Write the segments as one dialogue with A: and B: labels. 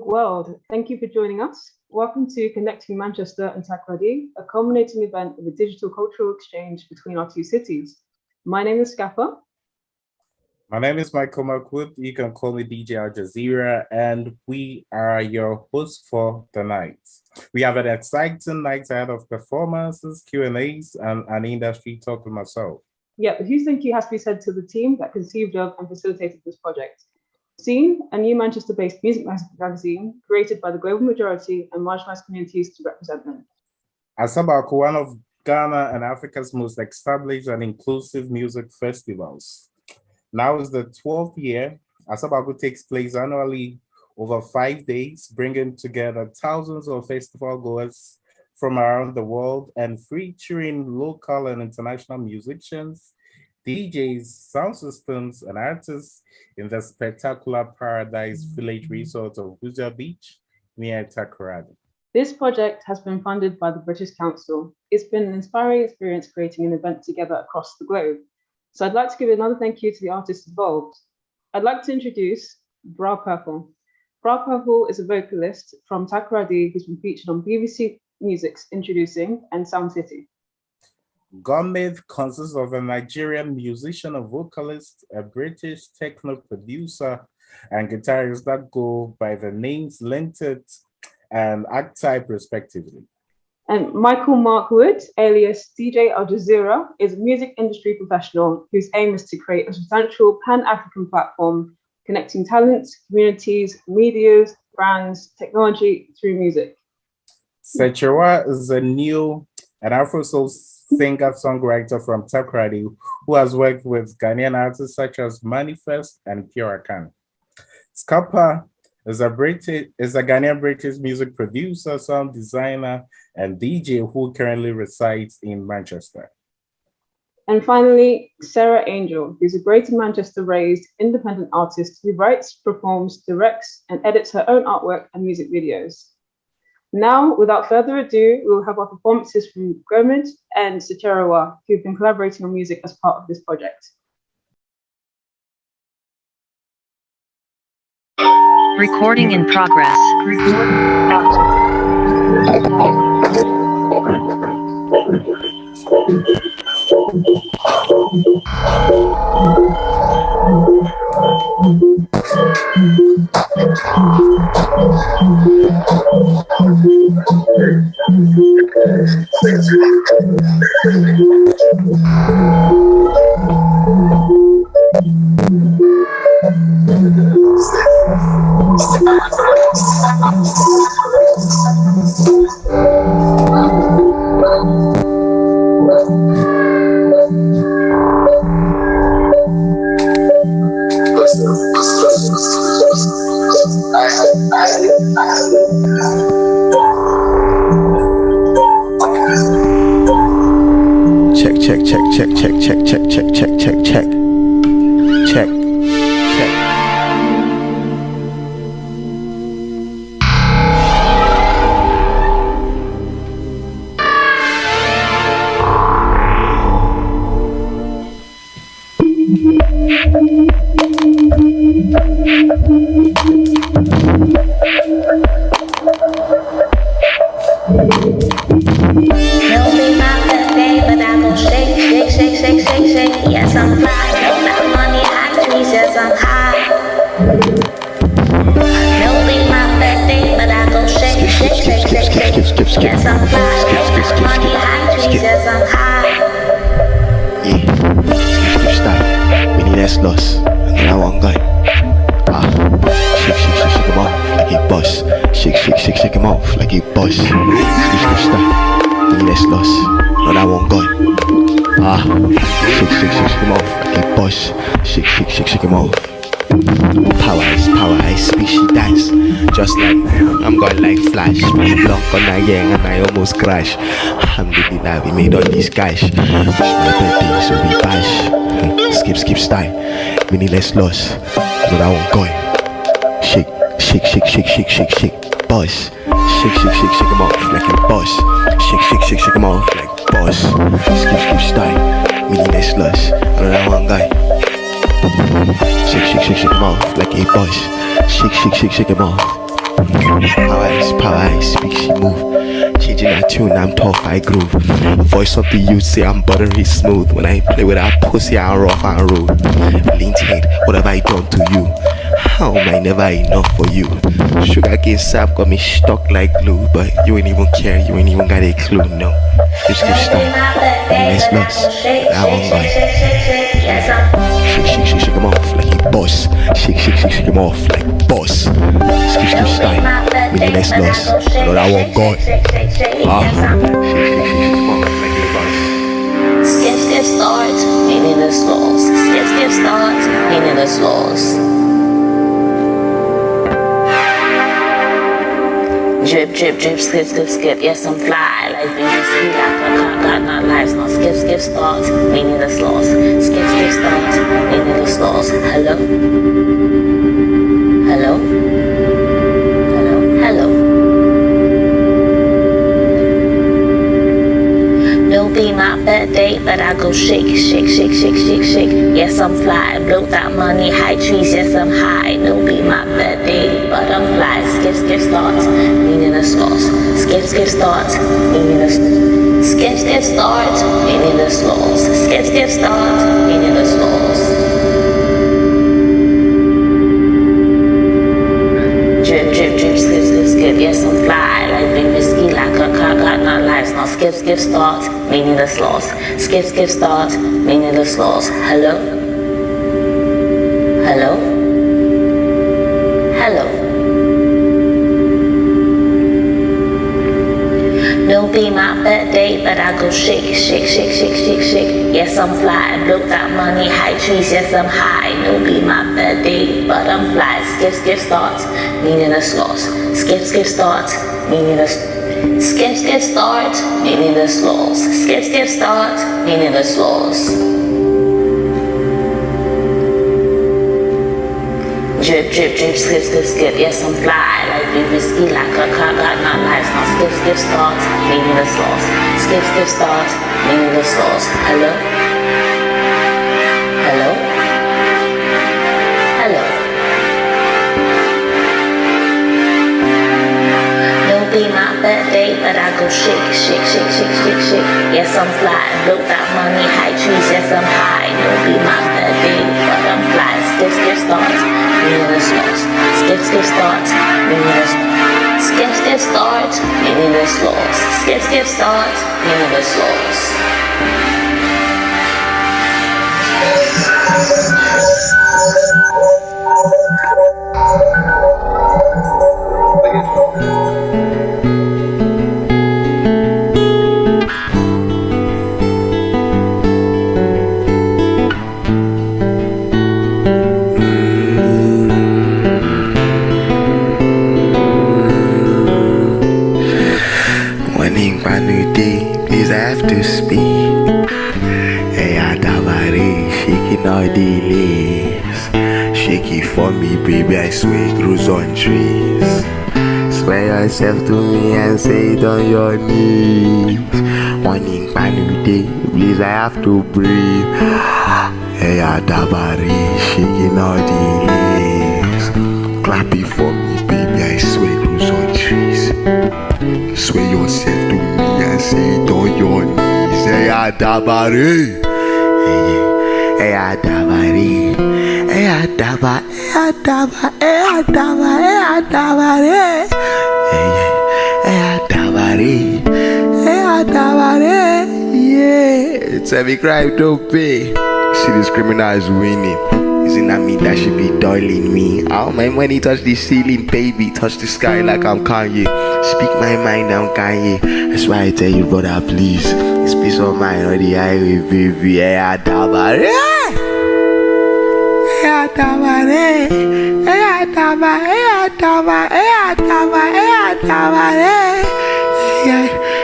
A: world. Thank you for joining us. Welcome to Connecting Manchester and Takoradi, a culminating event of a digital cultural exchange between our two cities. My name is SCAPA.
B: My name is Marc. You can call me DJ Al Jazeera, and we are your hosts for the night. We have an exciting night ahead of performances, Q&As, and an industry talk with myself.
A: Yeah, a huge thank you has to be said to the team that conceived of and facilitated this project. Scene, a new Manchester-based music magazine created by the global majority and marginalized communities to represent them.
B: Baako, one of Ghana and Africa's most established and inclusive music festivals. Now is the 12th year. Baako takes place annually over 5 days, bringing together thousands of festival goers from around the world and featuring local and international musicians, DJs, sound systems, and artists in the spectacular Paradise Village Resort of Buja Beach near Takoradi.
A: This project has been funded by the British Council. It's been an inspiring experience creating an event together across the globe. So I'd like to give another thank you to the artists involved. I'd like to introduce Brapurple. Brapurple is a vocalist from Takoradi who's been featured on BBC Music's Introducing and Sound City.
B: GOMID consists of a Nigerian musician, a vocalist, a British techno producer, and guitarist that go by the names Linted and Archetype respectively.
A: And Marc Wood, alias DJ Al Jazeera, is a music industry professional whose aim is to create a substantial pan-African platform connecting talents, communities, medias, brands, technology through music.
B: Sechewa is a new and Afro-soul singer-songwriter from Takoradi who has worked with Ghanaian artists such as Manifest and Pure Akan. SCAPA is a Ghanaian British music producer, sound designer, and DJ who currently resides in Manchester.
A: And finally, Sarah Angel, who's a Greater Manchester-raised independent artist who writes, performs, directs, and edits her own artwork and music videos. Now, without further ado, we'll have our performances from GOMID and Sechewa, who've been collaborating on music as part of this project.
C: Recording in progress.
D: Check.
E: Yes, I'm fly. Got money, high trees, yes, I'm high. Melting my birthday, but I go shake. Yes, I'm fly. Got money, high trees, yes, I'm high.
D: Yeah, skip style. We need S loss. And then I want guy. Shake him off like he boss. Shake him off like he boss. Skip style. We need S loss. And I want guy. Shake him off like a boss. Shake him off. Power ice, species dance. Just like I'm going like Flash. Block on that gang and I almost crash. Alhamdulillah, we made all these cash. My birthday, so we bash. Skip style. We need less loss. But I won't go. Shake. Boss. Shake him off like a boss. Shake him off like boss. Skip style. We need less loss. I don't know one guy. Shake him off like a boss. Shake him off. Power I speak, she move. Changing her tune, I'm tough, I groove. Voice of the youth say I'm buttery smooth. When I play with that pussy, I'm rough and rude. Linked head, what have I done to you? How am I never enough for you? Sugarcane sap got me stuck like glue. But you ain't even care, you ain't even got a clue, no. Just give style, let's lost. I won't go. Shake him off like he boss. Shake him off like boss. Skip style, meaning let's lost. No, that won't go. Shake him off like he boss.
E: Skip start, meaning let's lost. Skip start, meaning let's lost. Drip, skip, yes I'm fly. Like BBC, like a car, got not lives. No, skip, start, meaningless loss. Skip, start, meaningless loss. Hello? No be my birthday, but I go shake. Yes I'm fly, blow that money, high trees, yes I'm high. No be my birthday, but I'm fly. Skip, start, meaningless loss. Skip, start, meaningless. Skip, start, meaningless loss. Skip, start, meaningless loss. Drip, skip, yes I'm fly. Like big whiskey, like a car, got not lives. Now skip, start, meaningless loss. Skip, start, meaningless loss. Hello? No be my birthday, but I go shake. Yes I'm fly, blow that money, high trees, yes I'm high. No be my birthday, but I'm fly. Skip, start, meaningless loss. Skip, start, meaningless. Skip, start, meaningless loss. Skip, start, meaningless loss. Drip, skip, yes I'm fly. Like big whiskey, like a car, got not lives. Now skip, start, meaningless loss. Skip, start, meaningless loss. Hello? No be my birthday, but I go shake. Yes I'm fly, blow that money, high trees, yes I'm high. No be my birthday, but I'm fly. Skip, start, meaningless loss. Skip, start, meaningless. Skip, start, meaningless loss. Skip, start, meaningless loss.
D: Please, I have to speak. Hey, Adabare, shaking all the leaves. Shake it for me, baby, I swear it grows on trees. Swear yourself to me and say it on your knees. Morning, new day, please, I have to breathe. Hey, Adabare, shaking all the leaves. Clap it for me, baby, I swear it grows on trees. Swear yourself to me and say it on your knees. Hey, Adabare. Hey, Adabare. Hey, Adaba. Hey, Adaba. Hey, Adaba. Hey, Adabare. Hey, Adabare. Hey, Adabare. Yeah. It's every crime don't pay. See, this criminal is winning. Isn't that me that should be darling me? Oh, my money touch the ceiling, baby. Touch the sky like I'm Kanye. Speak my mind, I'm Kanye. That's why I tell you, brother, please. It's peace of mind on the highway, baby. Hey, Adabare. Hey, Adabare. Hey, Adabare. Hey, Adabare. Hey, Adabare. Hey, Adabare.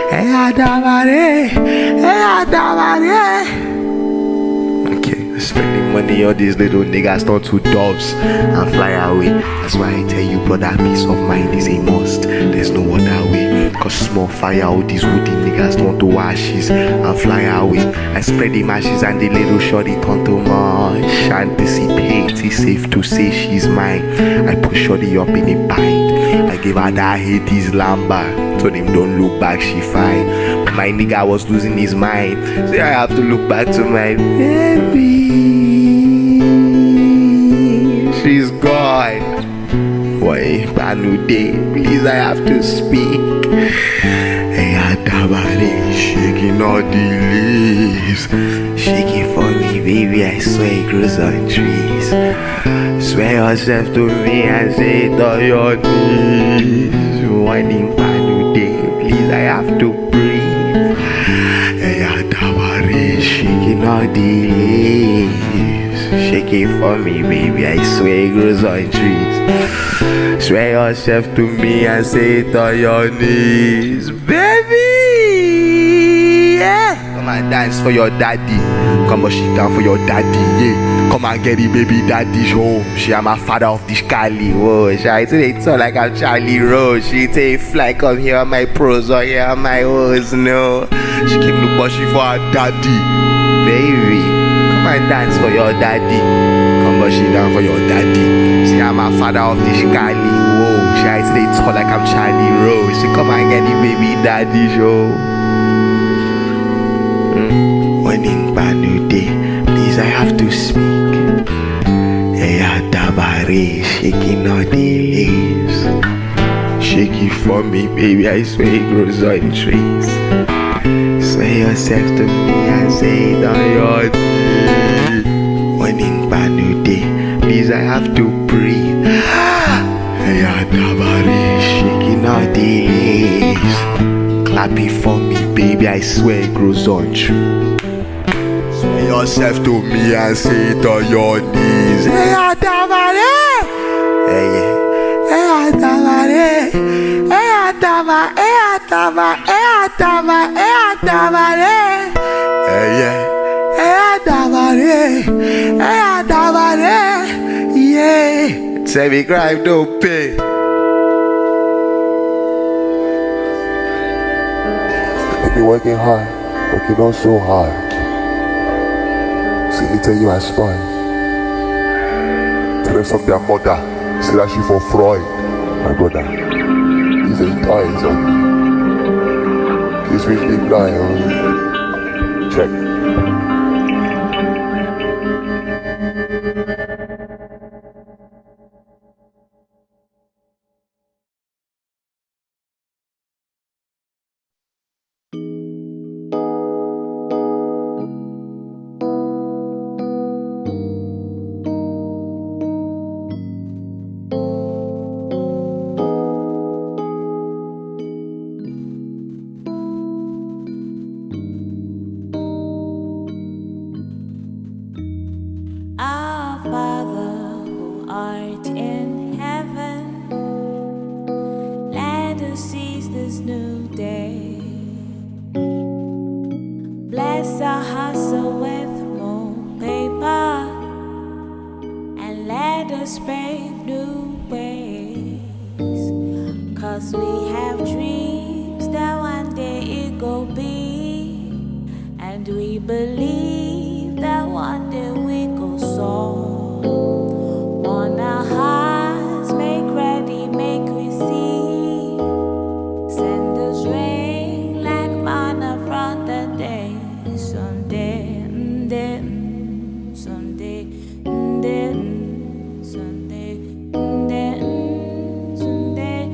D: Hey, Adabare. Hey, Adabare. Okay, Spending money on these little niggas turn to doves and fly away. That's why I tell you, brother, peace of mind is a must. There's no other way. Cause small fire, all these woody niggas turn to ashes and fly away. I spread the ashes and the little shorty turn to mush. Anticipate, it's safe to say she's mine. I push shorty up in a bind. I give her that Hades lamba. Told him don't look back, she fine. But my nigga was losing his mind. So I have to look back to my baby. She's gone. Why, brand new day. Please, I have to speak. Hey, Adabari, shaking all the leaves. Shaking for me, baby, I swear it grows on trees. Swear yourself to me and say it on your knees. Winding brand new day, please, I have to breathe. Hey, Adabari, shaking all the leaves. Shaking for me, baby, I swear it grows on trees. Swear yourself to me and say it on your knees, baby. Yeah. Come and dance for your daddy. Come and shit down for your daddy. Yeah. Come and get the baby daddy show. She am a father of this Cali. Whoa, she today talk like I'm Charlie Rose. She take fly, come here on my pros or here on my hoes. No, she keep look bushy for her daddy, baby. Come and dance for your daddy. Come and shit down for your daddy. See, I'm a father of this Cali. Whoa, she today talk like I'm Charlie Rose. She come and get the baby daddy show. Morning, brand new day. Please, I have to speak. Hey, Adabari, shaking all the leaves. Shake it for me, baby. I swear it grows on trees. Swear yourself to me and say it on your knees. Morning, brand new day. Please, I have to breathe. Hey, Adabari, shaking all the leaves. Clap it for me, baby. I swear it grows on trees. Swear yourself to me and say it on your knees. Hey, Adabari. Hey, yeah. Hey, Adabari. Hey, Adabari. Hey, Adabari. Hey, Adabari. Hey, Adabari. Hey, yeah. Hey, Adabari. Hey, Adabari. Yeah. Say me crime don't pay.
F: They be working hard, working on so hard. See, they tell you I spy. Tell them from their mother. Say that she for Freud, my brother. He's a eyes on me. He's really lying on me. Check.
E: Our Father who art in heaven, let us seize this new day. Bless our hustle with more paper, and let us brave new ways. Cause we have dreams that one day it go be, and we believe that one day we go soar. Want our hearts make ready, make we see. Send us rain like manna from the day. Someday, someday, someday, someday, someday,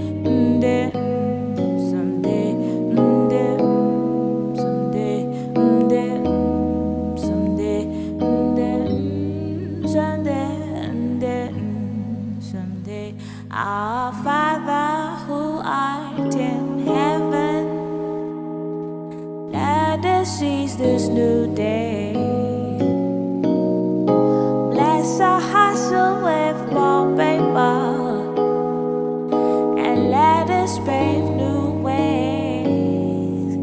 E: someday, someday. Our Father who art in heaven, let us seize this new day. Bless our hustle with more paper, and let us brave new ways.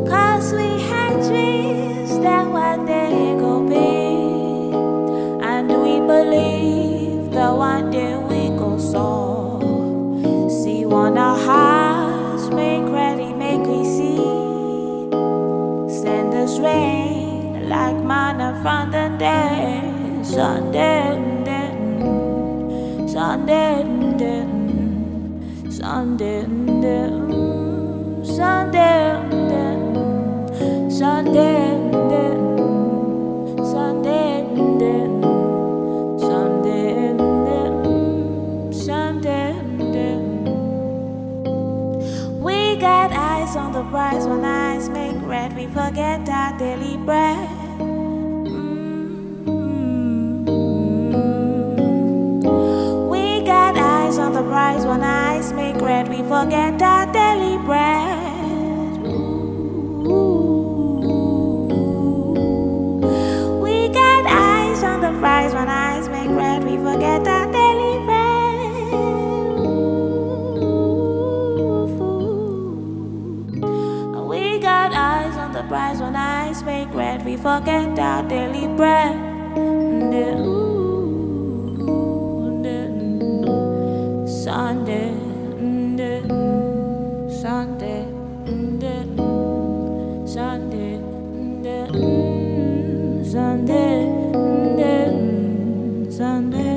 E: Cause we had dreams that one day go big, Sunday, Sunday, Sunday, Sunday, Sunday, Sunday, Sunday. We got eyes on the prize. When eyes make red, we forget our daily bread. We got eyes on the prize. When eyes make red, we forget our daily bread. We got eyes on the prize. When eyes make red, we forget our daily bread. We got eyes on the prize. When eyes make red, we forget our daily bread. Sunday, Sunday, Sunday, Sunday, Sunday, Sunday,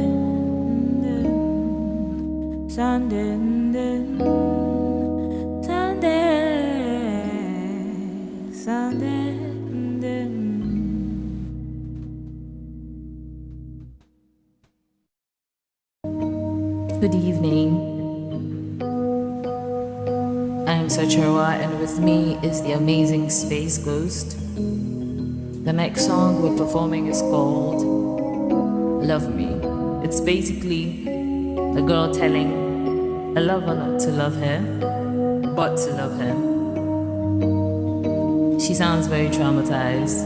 E: Sunday.
G: Good evening. I'm Sachawa, and with me is the amazing Space Ghost. The next song we're performing is called Love Me. It's basically a girl telling a lover not to love her, but to love him. She sounds very traumatized.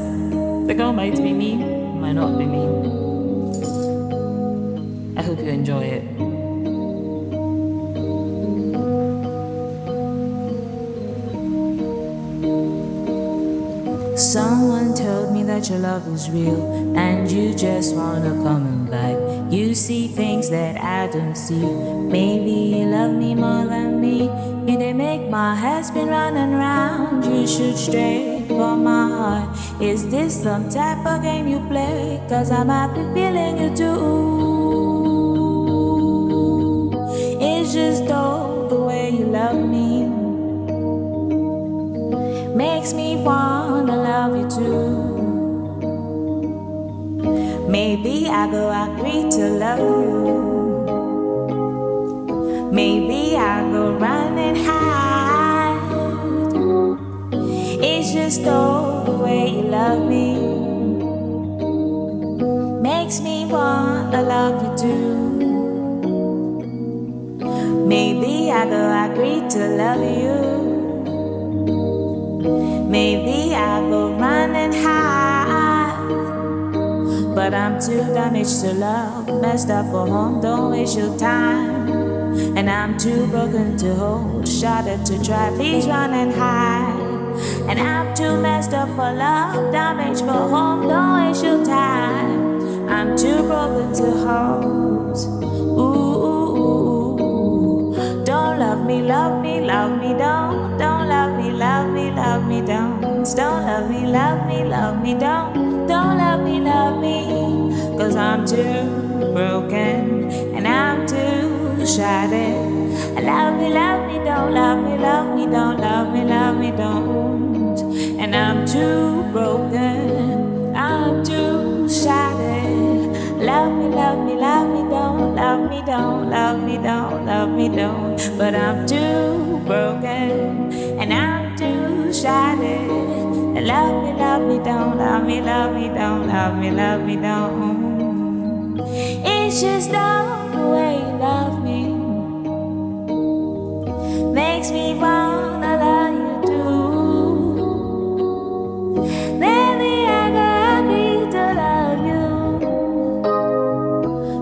G: The girl might be me, might not be me. I hope you enjoy it.
E: Someone told me that your love is real and you just wanna come back. You see things that I don't see. Maybe you love me more than me. You did make my head spin round and round. You shoot straight for my heart. Is this some type of game you play? Cause I might be feeling you too. It's just all the way you love me makes me wanna love you too. Maybe I go agree to love you. Maybe I go run and hide. It's just all the way you love me makes me wanna love you too. Maybe I go agree to love you. Maybe I go run and hide, but I'm too damaged to love, messed up for home, don't waste your time. And I'm too broken to hold, shattered to try, please run and hide. And I'm too messed up for love, damaged for home, don't waste your time. I'm too broken to hold. Ooh, don't love me, love me, love me, don't love me, love me, love me, don't love me, love me, love me, don't love me, love me. Cause I'm too broken and I'm too shattered. Love me, don't love me, love me, don't love me, love me, don't. And I'm too broken, I'm too shattered. Love me, don't love me, don't love me, don't love me, don't. But I'm too broken and I'm too shattered. Love me, don't love me, don't love me, don't. It's just all the way you love me makes me wanna love you too. Maybe I go agree to love you.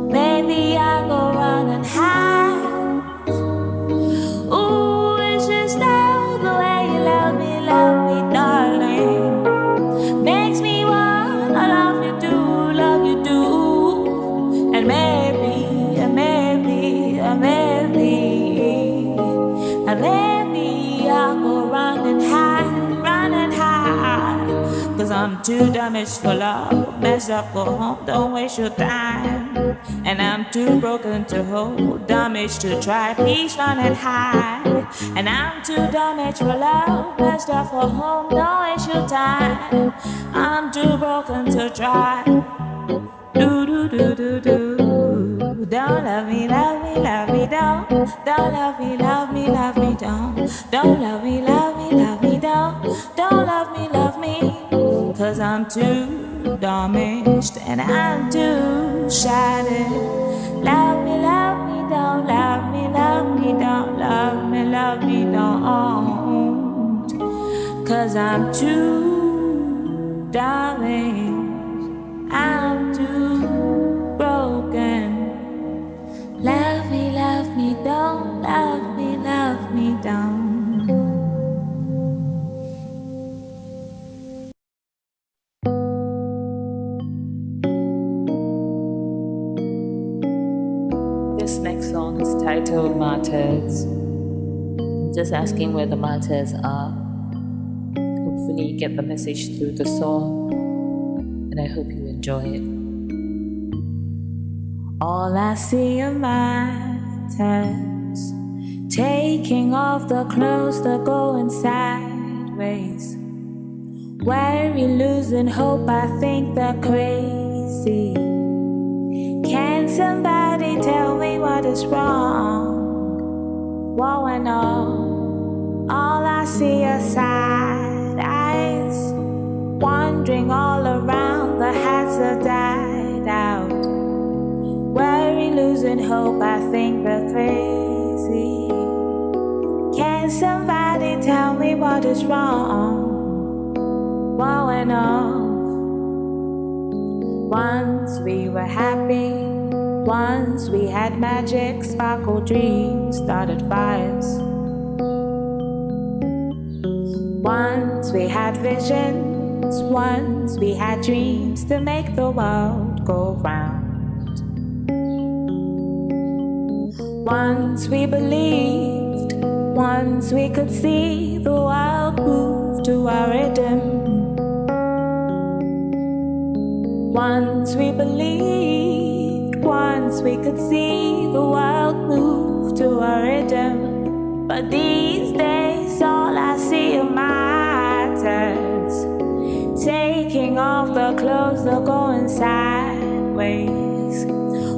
E: Maybe I go run and hide. Ooh, it's just all the way you love me, darling. Makes me wanna love you too. And maybe
G: I'm too damaged for love, messed up for home, don't waste your time. And I'm too broken to hold, damaged to try, please run and hide. And I'm too damaged for love, messed up for home, don't waste your time. I'm too broken to try. Do do do do do. Don't love me, love me, love me, don't. Don't love me, love me, love me, don't. Don't love me, love me, love me, don't. Don't love me, love me. 'Cause I'm too damaged and I'm too shattered. Love me, don't. Love me, don't. Love me, don't. 'Cause I'm too damaged. I'm too broken. Love me, don't. Love me, don't. This next song is titled Martyrs. I'm just asking where the martyrs are. Hopefully you get the message through the song, and I hope you enjoy it. All I see are martyrs, taking off the clothes that going sideways. Weary, losing hope, I think they're crazy. Can somebody tell me what is wrong? What went on? All I see are side eyes, wandering all around, the hats have died out. Weary, losing hope, I think they're crazy. Can somebody tell me what is wrong? What went off? Once we were happy, once we had magic, sparkle dreams, started fires. Once we had visions, once we had dreams to make the world go round. Once we believed, once we could see the world move to our rhythm. Once we believed, once we could see the world move to our rhythm. But these days all I see are martyrs, taking off the clothes, they're going sideways.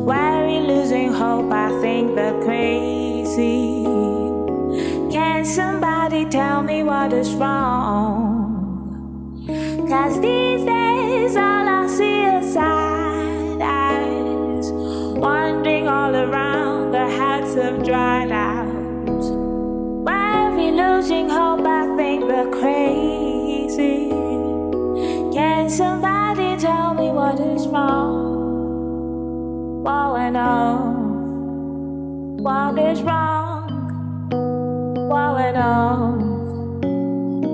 G: Weary, losing hope, I think they're crazy. Can somebody tell me what is wrong? 'Cause these days all I see are side eyes, wandering all around, the hats have dried out. Weary, losing hope, I think they're crazy. Can somebody tell me what is wrong? What went off? What is wrong? What went off?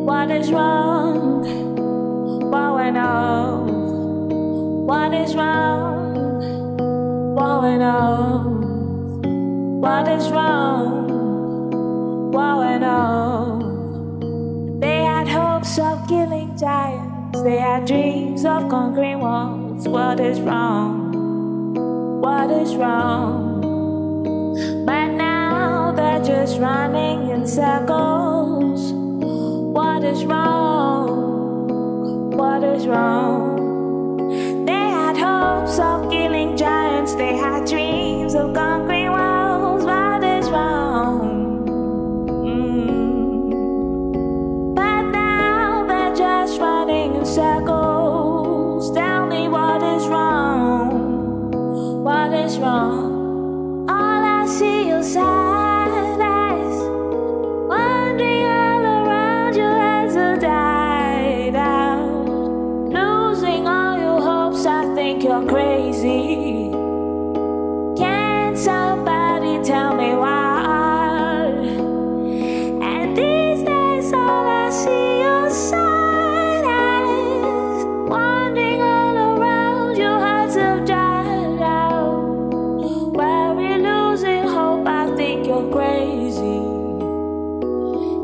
G: What is wrong? What went off? What is wrong? What went off? What is wrong? What went off? They had hopes of killing giants, they had dreams of conquering walls. What is wrong? What is wrong? But now they're just running in circles. What is wrong? What is wrong? They had hopes of killing giants, they had dreams of conquering walls. What is wrong? But now they're just running in circles. Tell me what is wrong? What is wrong? All I see is sad eyes, wandering all around, your heads have died out. Losing all your hopes, I think you're crazy. Can somebody tell me why? And these days all I see are sad eyes, wandering all around, your hearts have died out. We're losing hope, I think you're crazy.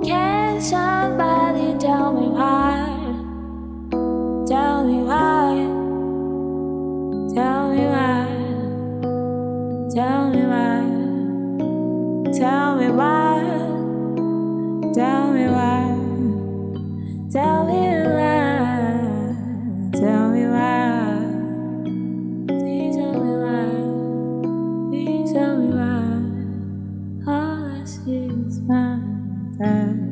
G: Can somebody tell me why? Tell Tell me why, tell me why, please tell me why, please tell me why. All I see is my time.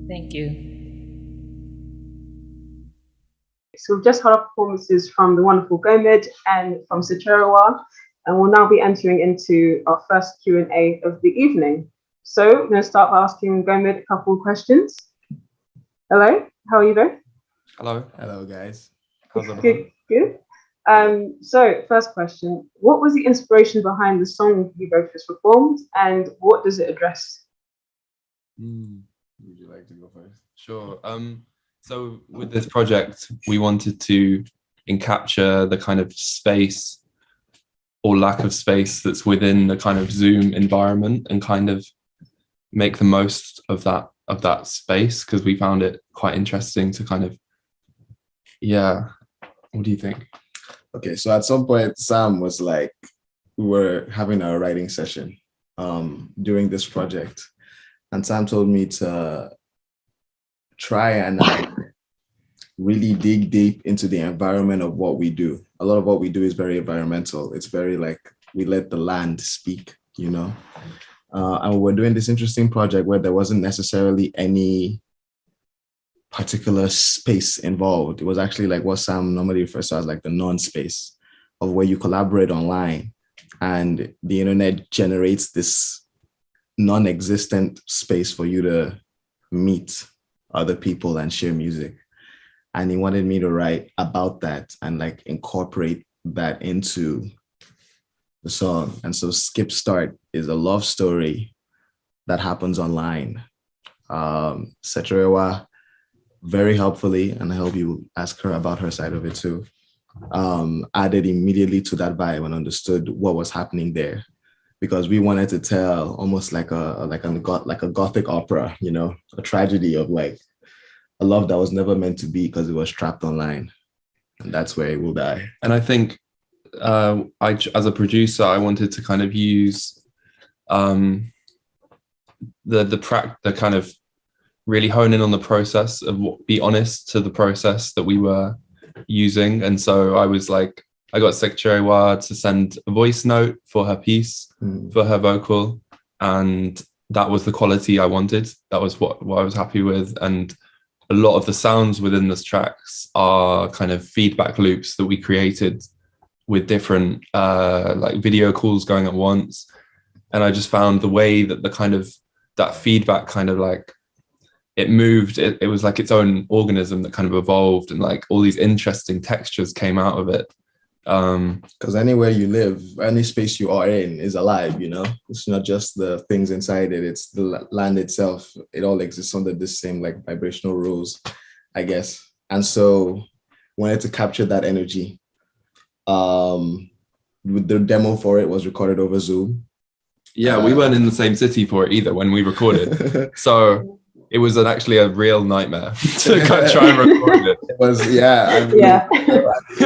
G: Thank you.
A: So we've just heard our performances from the wonderful GOMID and from Sacherewa, and we'll now be entering into our first Q&A of the evening. So I'm going to start by asking GOMID a couple of questions. Hello, how are you both?
H: Hello.
I: Hello, guys.
H: How's everyone?
A: Good, good. So first question, what was the inspiration behind the song you both just performed, and what does it address?
H: Would you like to go first? Sure. So with this project, we wanted to capture the kind of space or lack of space that's within the kind of Zoom environment and kind of make the most of that space, because we found it quite interesting to kind of, yeah. What do you think?
I: Okay, so at some point, Sam was like, we were having a writing session during this project, and Sam told me to try and really dig deep into the environment of what we do. A lot of what we do is very environmental. It's very like we let the land speak, you know? And we were doing this interesting project where there wasn't necessarily any particular space involved. It was actually like what Sam normally refers to as like the non-space of where you collaborate online and the internet generates this non-existent space for you to meet other people and share music. And he wanted me to write about that and like incorporate that into the song. And so Skip Start is a love story that happens online. Sacherewa very helpfully, and I hope you ask her about her side of it too, added immediately to that vibe and understood what was happening there, because we wanted to tell almost like a Gothic opera, you know, a tragedy of like a love that was never meant to be because it was trapped online, and that's where it will die.
H: And I think as a producer, I wanted to kind of use the kind of really hone in on the process of be honest to the process that we were using. And so I was like, I got Sacherewa to send a voice note for her piece, for her vocal, and that was the quality I wanted. That was what I was happy with. And a lot of the sounds within this tracks are kind of feedback loops that we created with different like video calls going at once. And I just found the way that the kind of that feedback kind of like it moved, it was like its own organism that kind of evolved, and like all these interesting textures came out of it.
I: Because anywhere you live, any space you are in is alive, you know? It's not just the things inside it, it's the land itself. It all exists under the same like vibrational rules, I guess. And so wanted to capture that energy. The demo for it was recorded over Zoom.
H: Yeah, we weren't in the same city for it either when we recorded. So it was actually a real nightmare to try and record it.
I: It was, it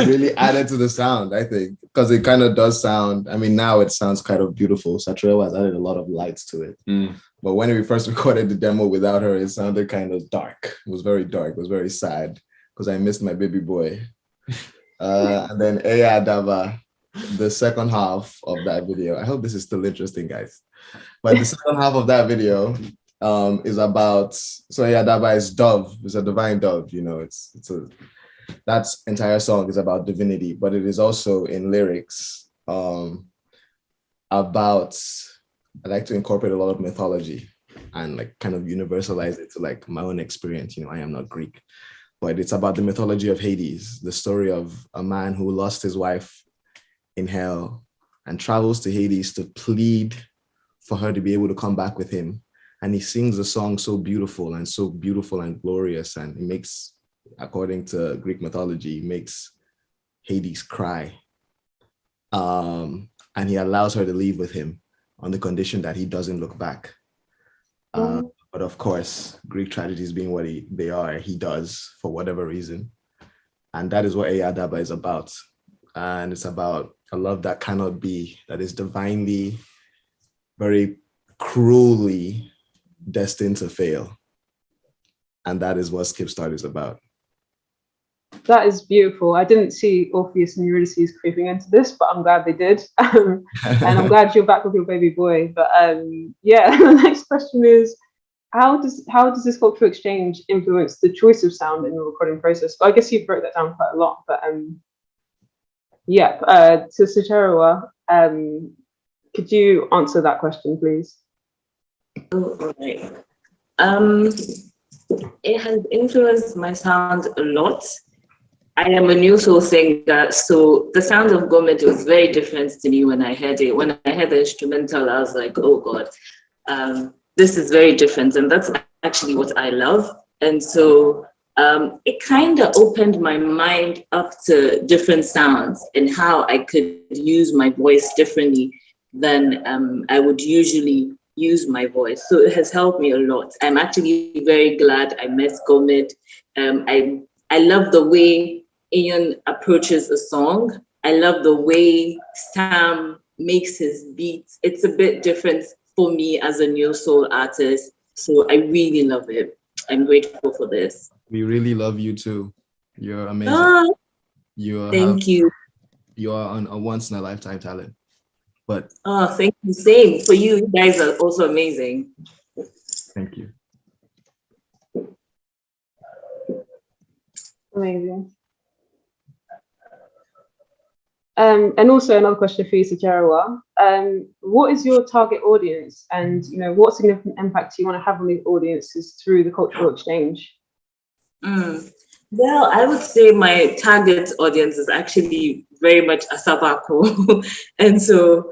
I: really added to the sound, I think, because it kind of does sound, I mean, now it sounds kind of beautiful. Sacherewa has added a lot of lights to it. But when we first recorded the demo without her, it sounded kind of dark. It was very dark. It was very sad because I missed my baby boy. And then Eya Dava, the second half of that video. I hope this is still interesting, guys. But the second half of that video is about, so Eya Dava is dove, it's a divine dove, you know, that entire song is about divinity, but it is also in lyrics about, I like to incorporate a lot of mythology and like kind of universalize it to like my own experience. You know, I am not Greek, but it's about the mythology of Hades, the story of a man who lost his wife in hell and travels to Hades to plead for her to be able to come back with him. And he sings a song so beautiful and glorious. And it makes, according to Greek mythology, makes Hades cry. And he allows her to leave with him on the condition that he doesn't look back. But of course, Greek tragedies being what they are, he does for whatever reason. And that is what Eyadaba is about. And it's about a love that cannot be, that is divinely, very cruelly destined to fail. And that is what Skip Start is about.
A: That is beautiful. I didn't see Orpheus and Eurydice creeping into this, but I'm glad they did. And I'm glad you're back with your baby boy. But yeah, the next question is, how does this cultural exchange influence the choice of sound in the recording process? I guess you broke that down quite a lot, but yeah, to Sacherewa, could you answer that question, please?
J: Oh, all right. It has influenced my sound a lot. I am a new soul singer, so the sound of GOMID was very different to me when I heard it. When I heard the instrumental, I was like, oh God, this is very different. And that's actually what I love. And so it kind of opened my mind up to different sounds and how I could use my voice differently than I would usually use my voice. So it has helped me a lot. I'm actually very glad I met GOMID. I love the way Ian approaches a song. I love the way Sam makes his beats. It's a bit different for me as a new soul artist. So I really love it. I'm grateful for this.
I: We really love you too. You're amazing.
J: Thank you.
I: You are a once in a lifetime talent. But
J: thank you. Same for you. You guys are also amazing.
I: Thank you.
A: Amazing. And also another question for you, Sacherewa. What is your target audience, and what significant impact do you want to have on these audiences through the cultural exchange?
J: Well, I would say my target audience is actually very much Baako. And so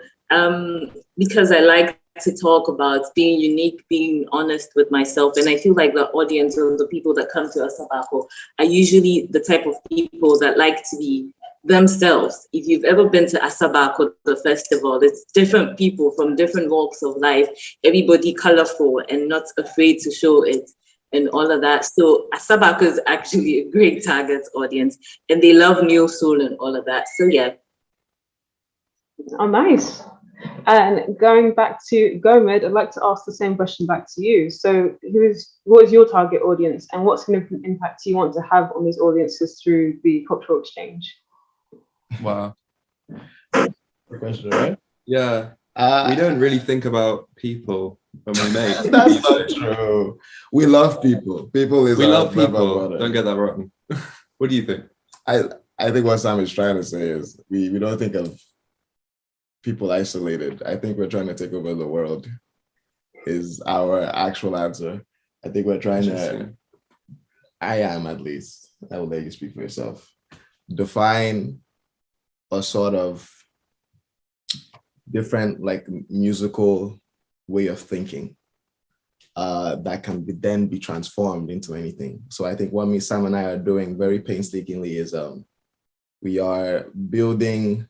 J: because I like to talk about being unique, being honest with myself, and I feel like the audience or the people that come to Baako are usually the type of people that like to be themselves. If you've ever been to Baako, the festival, it's different people from different walks of life, everybody colorful and not afraid to show it and all of that. So Baako is actually a great target audience, and they love new soul and all of that. So yeah.
A: Oh, nice. And going back to GOMID, I'd like to ask the same question back to you. So what is your target audience, and what significant impact do you want to have on these audiences through the cultural exchange?
H: Wow.
I: Good question, right?
H: Yeah. We don't really think about people when we make.
I: That's not true. We love people.
H: We love people. Don't get that wrong. What do you think?
I: I think what Sam is trying to say is we don't think of people isolated. I think we're trying to take over the world is our actual answer. I think we're trying to, I am at least, I will let you speak for yourself, define a sort of different like musical way of thinking that can then be transformed into anything. So I think what Sam and I are doing very painstakingly is we are building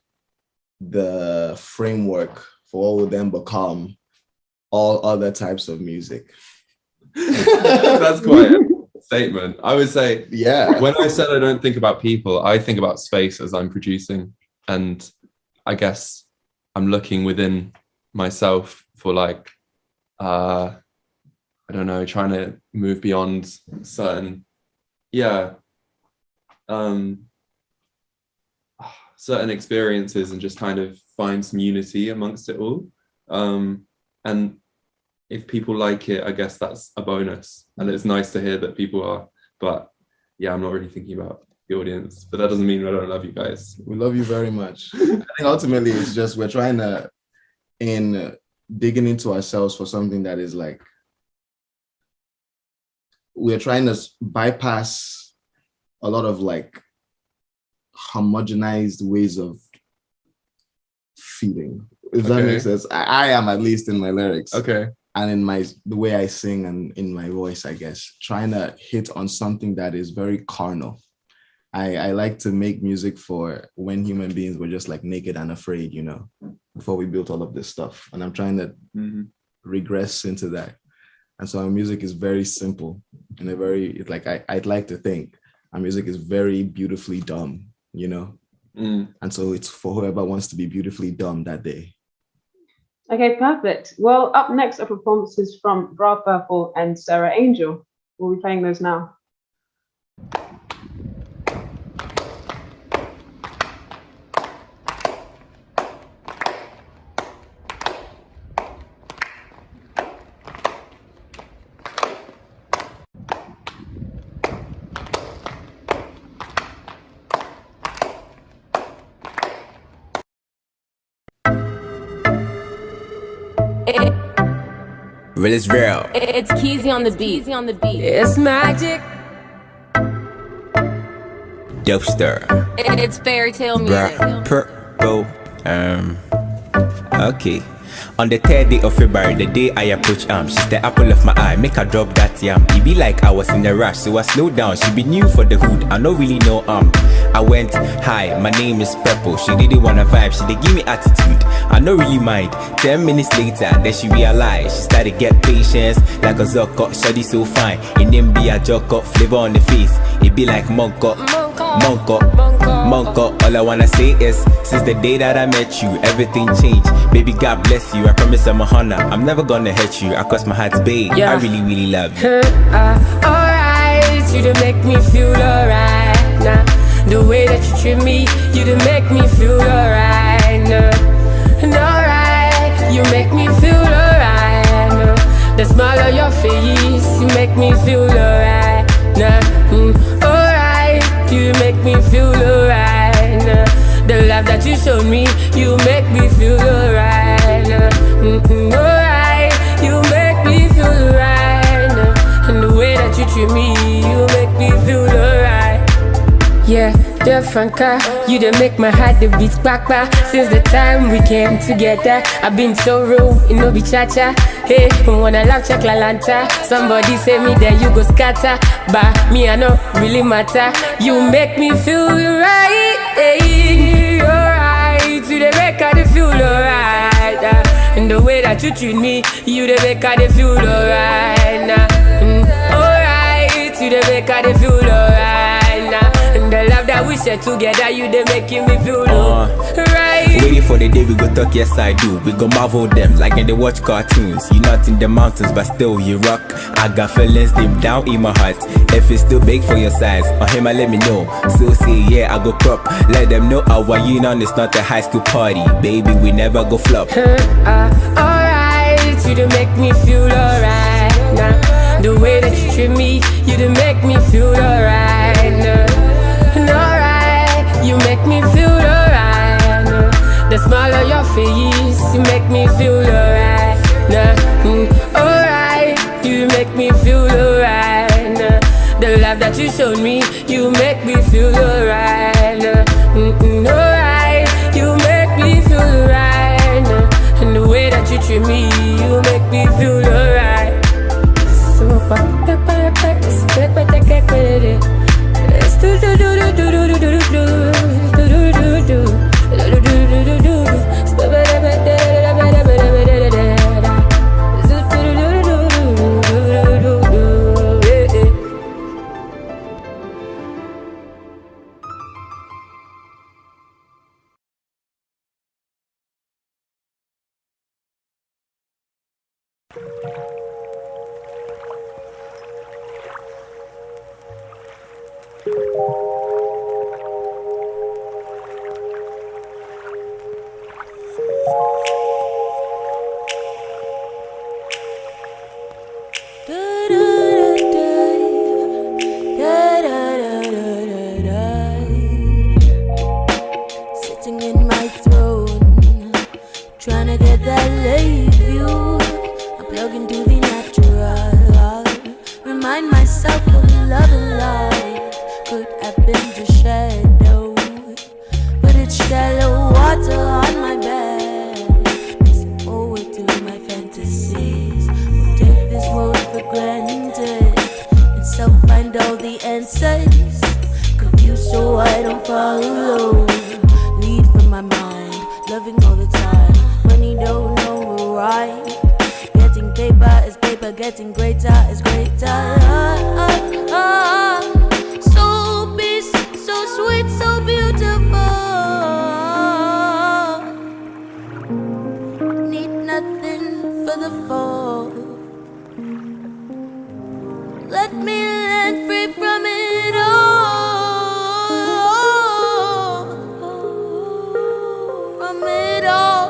I: the framework for what will then become all other types of music.
H: That's quite a statement. I would say,
I: yeah.
H: When I said I don't think about people, I think about space as I'm producing. And I guess I'm looking within myself for like, I don't know, trying to move beyond certain, certain experiences and just kind of find some unity amongst it all. And if people like it, I guess that's a bonus. And it's nice to hear that people are, but yeah, I'm not really thinking about the audience, but that doesn't mean I don't love you guys.
I: We love you very much. I think ultimately it's just, we're trying to, in digging into ourselves for something that is like, we're trying to bypass a lot of like homogenized ways of feeling, if that makes sense. I am, at least in my lyrics, and in the way I sing and in my voice, I guess, trying to hit on something that is very carnal, I like to make music for when human beings were just like naked and afraid, before we built all of this stuff. And I'm trying to regress into that. And so our music is very simple and I'd like to think our music is very beautifully dumb, And so it's for whoever wants to be beautifully dumb that day.
A: Okay, perfect. Well, up next are performances from Brapurple and Sarah Angel. We'll be playing those now.
K: Real is real.
L: It's Keezy on the beat.
K: It's magic. Dopester.
L: It's fairy tale music.
K: Brapurple. Okay. On the 3rd day of February, the day I approach she's the apple of my eye, make her drop that yam. It be like I was in a rush, so I slowed down. She be new for the hood, I don't really know I went, hi, my name is Purple. She didn't wanna vibe, she did give me attitude. I don't really mind. 10 minutes later, then she realized. She started get patience, like a Zocco, shoddy so fine. In them be a Jocko, flavor on the face. It be like Monko. All I wanna say is, since the day that I met you, everything changed. Baby, God bless you, I promise I'm a honor. I'm never gonna hurt you, cause my heart's big. I really, really love you.
M: Alright, you done make me feel alright. Nah, the way that you treat me, you done make me feel alright. And alright, you make me feel alright. The smile on your face, you make me feel alright. Alright, you make me feel alright. The love that you showed me, you make me feel alright. Alright, you make me feel alright. And the way that you treat me, you make me feel alright. Yeah, the Franca, you done make my heart the beat back. Since the time we came together, I've been so real, it no be cha-cha. Hey, when I love Chaklalanta, somebody say me there you go scatter. But me I no really matter. You make me feel right. Hey, alright, you the make I feel alright. And the way that you treat me, you the make I feel alright. Alright, you the make I feel alright. And the love that we share together, you they making me feel right.
K: Waiting for the day we go talk, yes I do. We go marvel them like in the watch cartoons. You not in the mountains, but still you rock. I got feelings deep down in my heart. If it's too big for your size, on him let me know. So say yeah, I go prop. Let them know our union is not a high school party. Baby, we never go flop.
M: Alright, you to make me feel alright. The way that you treat me, you to make me feel alright. Alright, you make me feel alright. The smile on your face, you make me feel alright. Alright, you make me feel alright. The love that you showed me, you make me feel alright. Alright, you make me feel alright. And the way that you treat me, you make me feel alright.
N: Sitting in my throne, trying to get that late view. I'm plugging to the natural. Remind myself of love and life could have been just shadow, but it's shallow water on my bed. Listen forward to my fantasies. I'll take this world for granted and self find all the answers. Confused so I don't follow. Lead from my mind, loving all the time. Money don't know right. Getting paper is paper, getting greater is greater. So peace, so sweet, so beautiful. Need nothing for the fall. Let me land free from it all. From it all.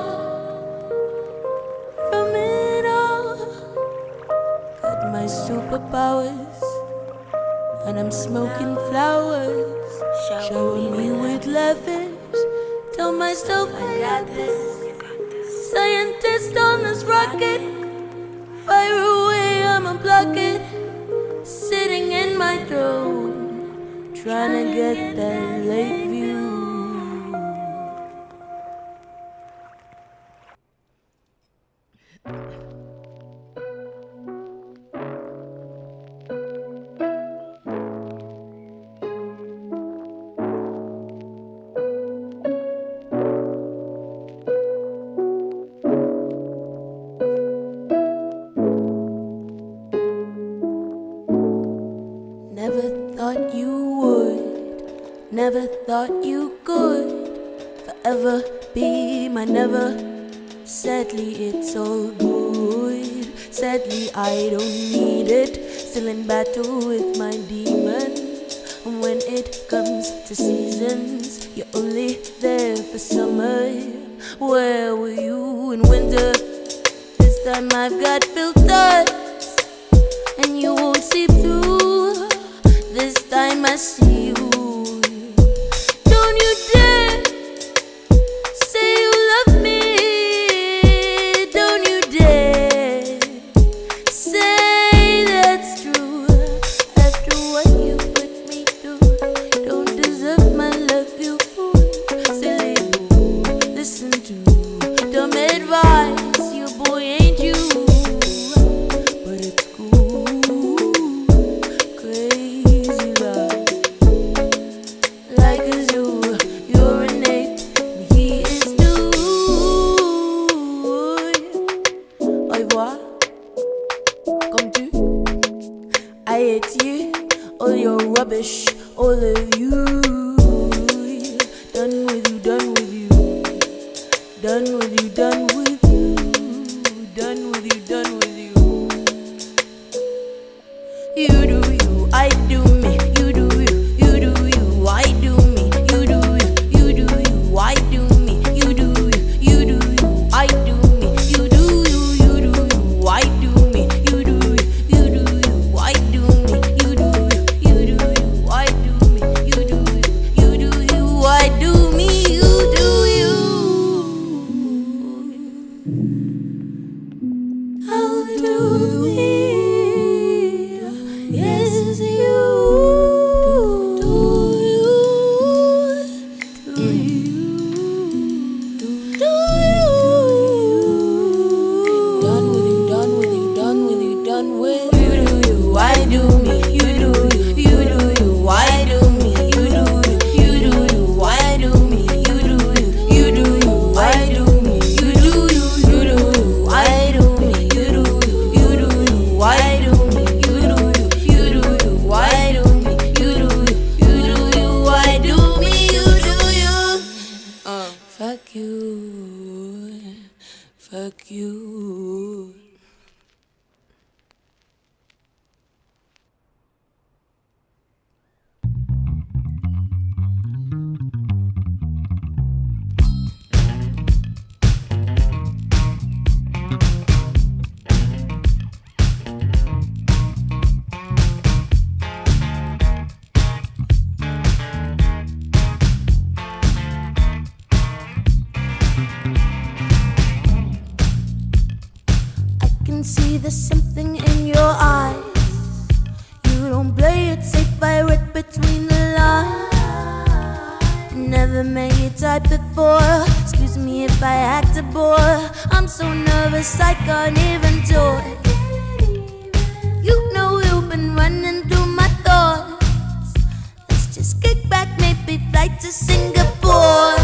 N: From it all. Got my superpowers, and I'm smoking flowers. Shower me with letters. Tell myself I got this. Scientist on this rocket. Fire away, I'm unplugged it. Sitting in my throne, trying to get that lake view. Never thought you would, never thought you could forever be my never. Sadly, it's all good. Sadly, I don't need it. Still in battle with my demons. And when it comes to seasons, you're only there for summer. Where were you in winter? This time I've got filters, and you won't see through. This time I see you. Don't you dare say you love me. Don't you dare say that's true. After what you put me through, don't deserve my love, you fool. Silly fool, listen to dumb advice. You boy ain't you, but it's cool. Crazy love, like a zoo. You're an ape and he is too. Au revoir, comme tu. I hate you, all your rubbish, all of you. Done with you, done with you. Done with you, done with you. Done with you, done with you. You do you, I do me. You do you, you do you, I do me. You do you, you do you, I do me. You do you, you do you, I do me. You do you, you do you, I do me. You do you, you do you, I do me. You do you, you do you, I do me. You do you, you do you, I do me. You do you. How do we? Yes, you. Do you? Do you? Do you? Done with you, done with you, done with you, done with you. You do you, I do me. You do you, you do you, I do me. You do you, you do you, I do me. You do you, you do you, I do me. You do you, you do you, I do me. You do you, you do you, I do me. You do you, you do you, I do me. You do you, you do you, I do me. You do you. Fuck you. Fuck you. I can see there's something in your eyes. You don't play it safe, I read between the lines. Never met your type before. Excuse me if I act a bore. I'm so nervous I can't even talk. You know you've been running through my thoughts. Let's just kick back, maybe maybe flight to Singapore.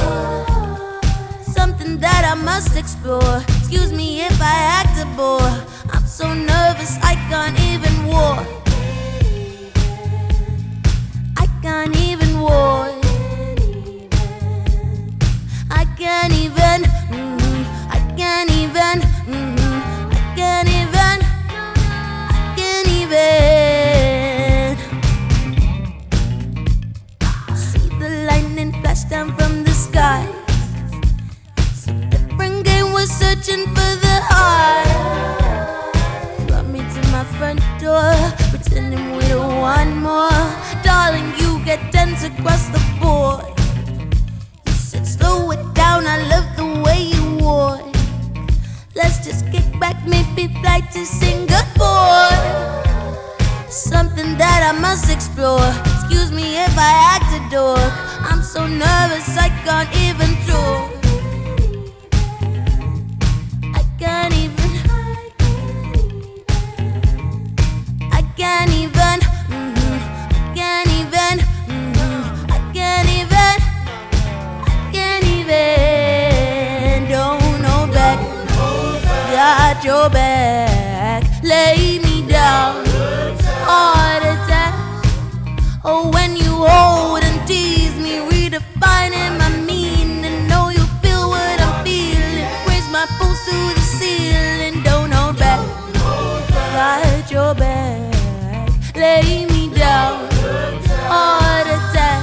N: Something that I must explore. Excuse me if I act a bore. I'm so nervous I can't even walk. I can't even walk. I can't even. I can't even. I can't even. I can't even. See the lightning flash down from the sky. Different game was searching for the heart. Brought me to my front door, pretending we don't want more. Darling, you get tense across the board. You said slow it down, I love the way you walk. Let's just kick back, maybe fly to Singapore. Something that I must explore. Excuse me if I act a dork. I'm so nervous I can't even talk. I can't even. I can't even. I can't even. I can't even. I can't even. Don't know back. Got your back. Lay me down. Heart attack. Oh, when you hold and tease me, redefining my meaning. Know you feel what I'm feeling. Raise my pulse to the ceiling. Don't hold back. Got your back. Lay me down. Heart attack.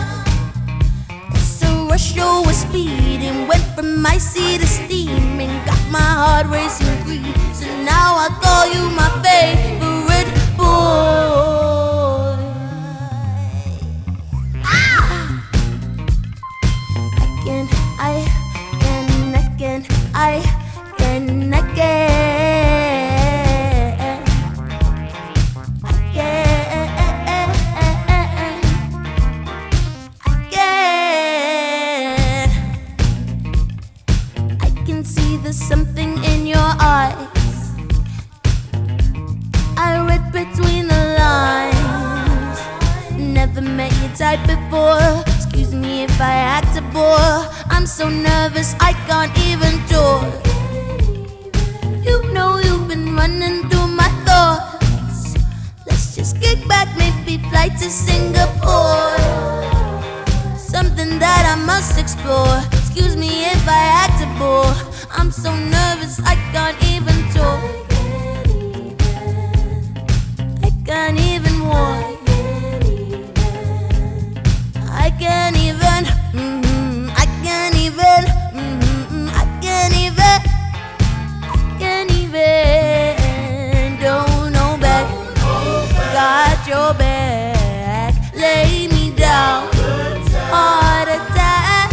N: It's a rush, you were speeding. Went from icy to steaming. Got my heart racing green. So now I call you my favorite boy. There's something in your eyes. I read between the lines. Never met your type before. Excuse me if I act a bore. I'm so nervous I can't even talk. You know you've been running through my thoughts. Let's just kick back, maybe fly to Singapore. Something that I must explore. Excuse me if I act a bore. I'm so nervous I can't even talk. I can't even walk. I can't even. I can't even. I can't even. I can't even. Don't know back. Got your back. Lay me down. Heart attack.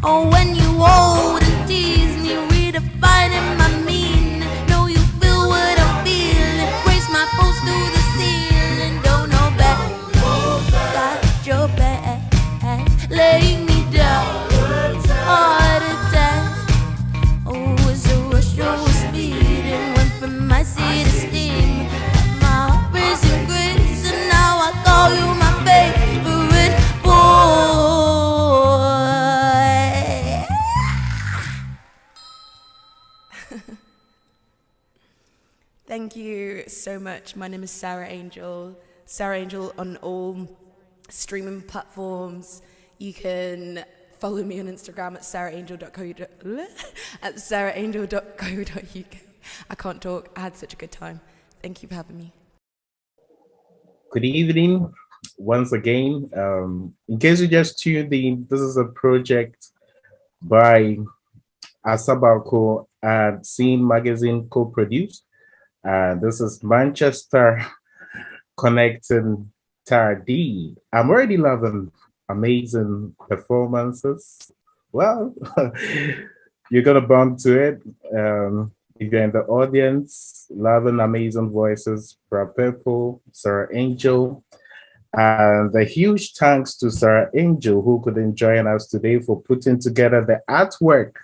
N: Oh, when you hold and tease me, redefining my meaning. Know you feel what I'm feeling. Raise my pulse to the ceiling. Don't know back. Got your back. Lay me down. Heart attack. Oh, it's a rush, you were speeding. Went from my seat to steam. My heart racing grace, and now I call you my favorite boy.
O: Thank you so much. My name is Sarah Angel. Sarah Angel on all streaming platforms. You can follow me on Instagram at sarahangel.co.uk. I can't talk. I had such a good time. Thank you for having me.
B: Good evening once again. In case you just tuned in, this is a project by Baako and Scene Magazine co-produced. This is Manchester connecting TADI. I'm already loving amazing performances. Well, you're gonna bump to it. If you're in the audience, loving amazing voices, Brapurple, Sarah Angel, and a huge thanks to Sarah Angel who couldn't join us today for putting together the artwork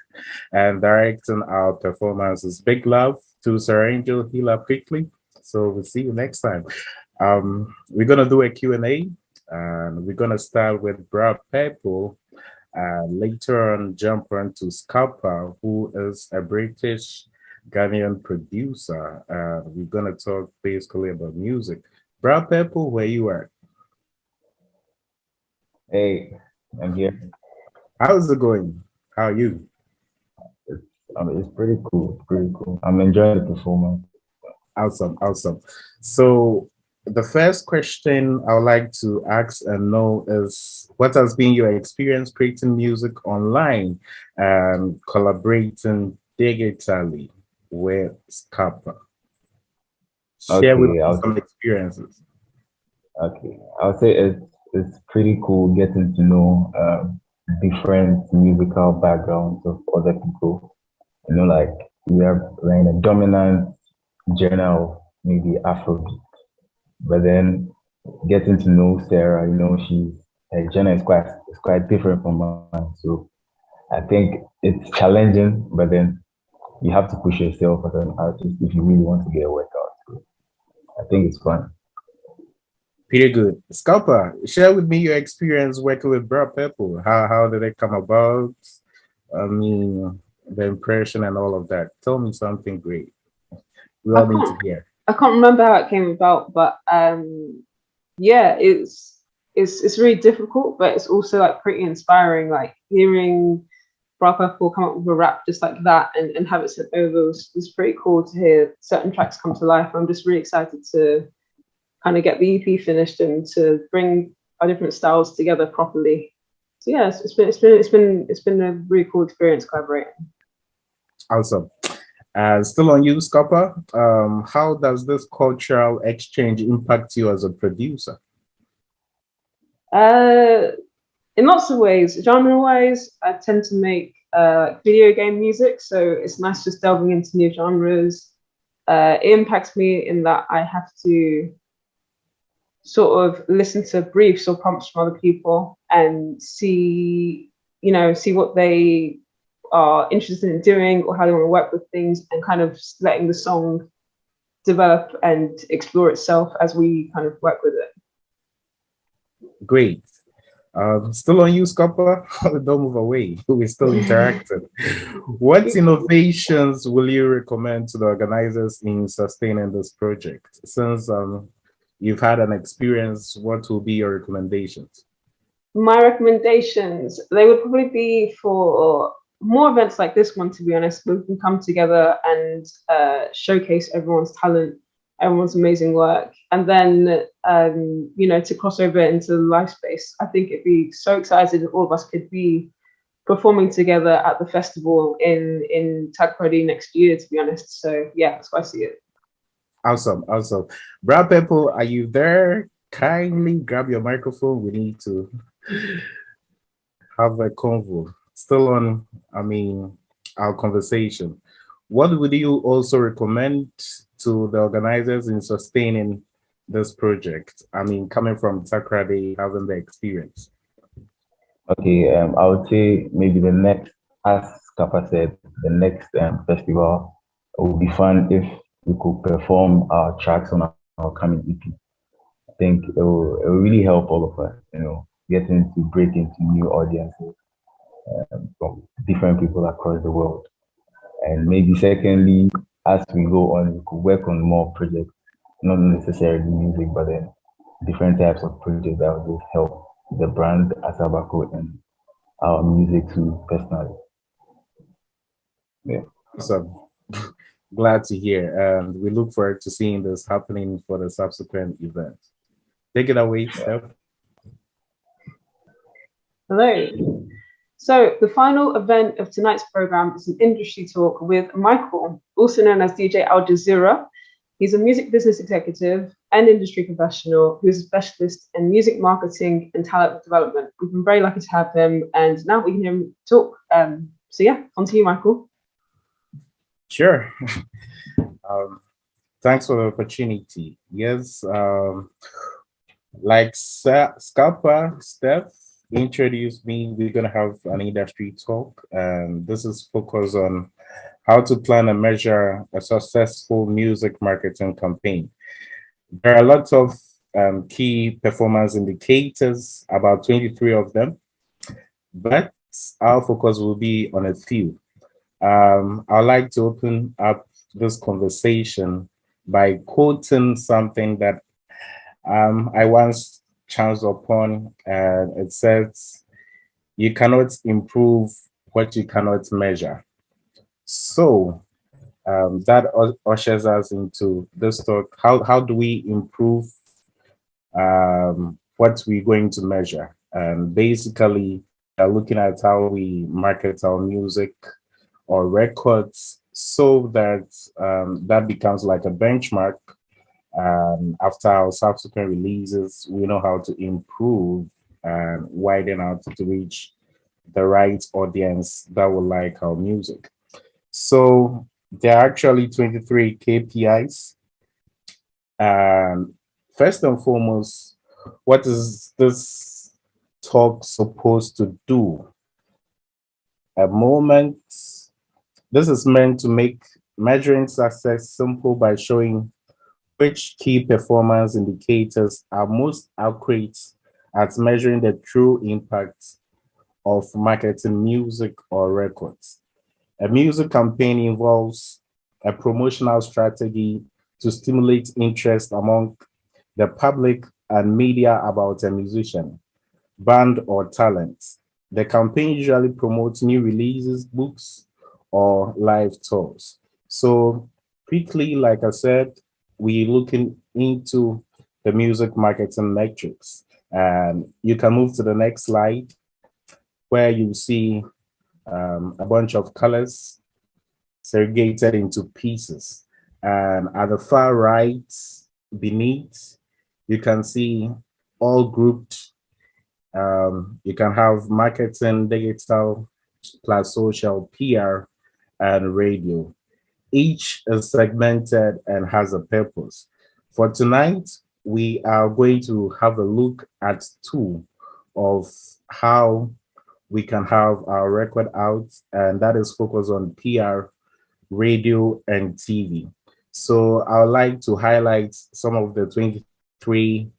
B: and directing our performances. Big love to Sarah Angel. Heal up quickly. So we'll see you next time. We're gonna do a Q&A. And we're gonna start with Brapurple. Later on, jump on to SCAPA, who is a British Ghanaian producer. We're gonna talk basically about music. Brapurple, where you at?
P: Hey, I'm here.
B: How's it going? How are you?
P: It's pretty cool. It's pretty cool. I'm enjoying the performance.
B: Awesome, awesome. So the first question I would like to ask and know is what has been your experience creating music online and collaborating digitally with SCAPA? Share with me some experiences.
P: Okay, I'll say it's pretty cool getting to know different musical backgrounds of other people. You know, like we're in a dominant genre of maybe Afrobeat, but then getting to know Sarah, you know, her genre is quite different from mine. So I think it's challenging, but then you have to push yourself as an artist if you really want to get a workout. So I think it's fun.
B: Pretty good. SCAPA, share with me your experience working with Brapurple. How did it come about? I mean, the impression and all of that. Tell me something great. We all need to hear.
A: I can't remember how it came about, but yeah, it's really difficult, but it's also like pretty inspiring. Like hearing Brapurple come up with a rap just like that and have it sent over was pretty cool to hear certain tracks come to life. I'm just really excited to kind of get the EP finished and to bring our different styles together properly. So yeah, it's been a really cool experience collaborating.
B: Awesome. Still on you, SCAPA. How does this cultural exchange impact you as a producer?
A: In lots of ways. Genre-wise, I tend to make video game music, so it's nice just delving into new genres. It impacts me in that I have to sort of listen to briefs or prompts from other people and see what they are interested in doing or how they want to work with things, and kind of letting the song develop and explore itself as we kind of work with it.
B: Great. Still on you, SCAPA. Don't move away. We're still interacting. What innovations will you recommend to the organizers in sustaining this project? Since you've had an experience, what will be your recommendations?
A: My recommendations, they would probably be for more events like this one, to be honest, where we can come together and showcase everyone's talent, everyone's amazing work, and then to cross over into live space. I think it'd be so exciting if all of us could be performing together at the festival in Takoradi next year, to be honest. So yeah, that's why I see it.
B: Awesome. Brapurple, are you there? Kindly grab your microphone. We need to have a convo. Still on, our conversation. What would you also recommend to the organizers in sustaining this project? Coming from Takoradi, having the experience.
P: Okay, I would say maybe the next, as SCAPA said, the next festival, it would be fun if we could perform our tracks on our coming EP. I think it will really help all of us, getting to break into new audiences from different people across the world. And maybe secondly, as we go on, we could work on more projects, not necessarily music, but then different types of projects that will just help the brand as Baako and our music too, personally. Yeah.
B: Awesome. Glad to hear. And we look forward to seeing this happening for the subsequent events. Take it away, Steph.
A: Hello. So the final event of tonight's program is an industry talk with Michael, also known as DJ Al Jazeera. He's a music business executive and industry professional who is a specialist in music marketing and talent development. We've been very lucky to have him, and now we can hear him talk. So yeah, on to you, Michael.
B: Sure. Thanks for the opportunity. Yes, like SCAPA, Steph introduced me, we're going to have an industry talk, and this is focused on how to plan and measure a successful music marketing campaign. There are lots of key performance indicators, about 23 of them, but our focus will be on a few. I'd like to open up this conversation by quoting something that I once chanced upon, and it says, "You cannot improve what you cannot measure." So that ushers us into this talk. How do we improve what we're going to measure? And basically, looking at how we market our music or records so that that becomes like a benchmark. After our subsequent releases, we know how to improve and widen out to reach the right audience that will like our music. So there are actually 23 KPIs. And first and foremost, what is this talk supposed to do? A moment, this is meant to make measuring success simple by showing which key performance indicators are most accurate at measuring the true impact of marketing music or records. A music campaign involves a promotional strategy to stimulate interest among the public and media about a musician, band, or talent. The campaign usually promotes new releases, books, or live tours. So quickly, like I said, we're looking into the music marketing metrics. And you can move to the next slide where you see a bunch of colors segregated into pieces. And at the far right beneath, you can see all grouped. You can have marketing, digital, plus social, PR, and radio. Each is segmented and has a purpose. For tonight, we are going to have a look at two of how we can have our record out, and that is focused on PR, radio, and TV. So I would like to highlight some of the 23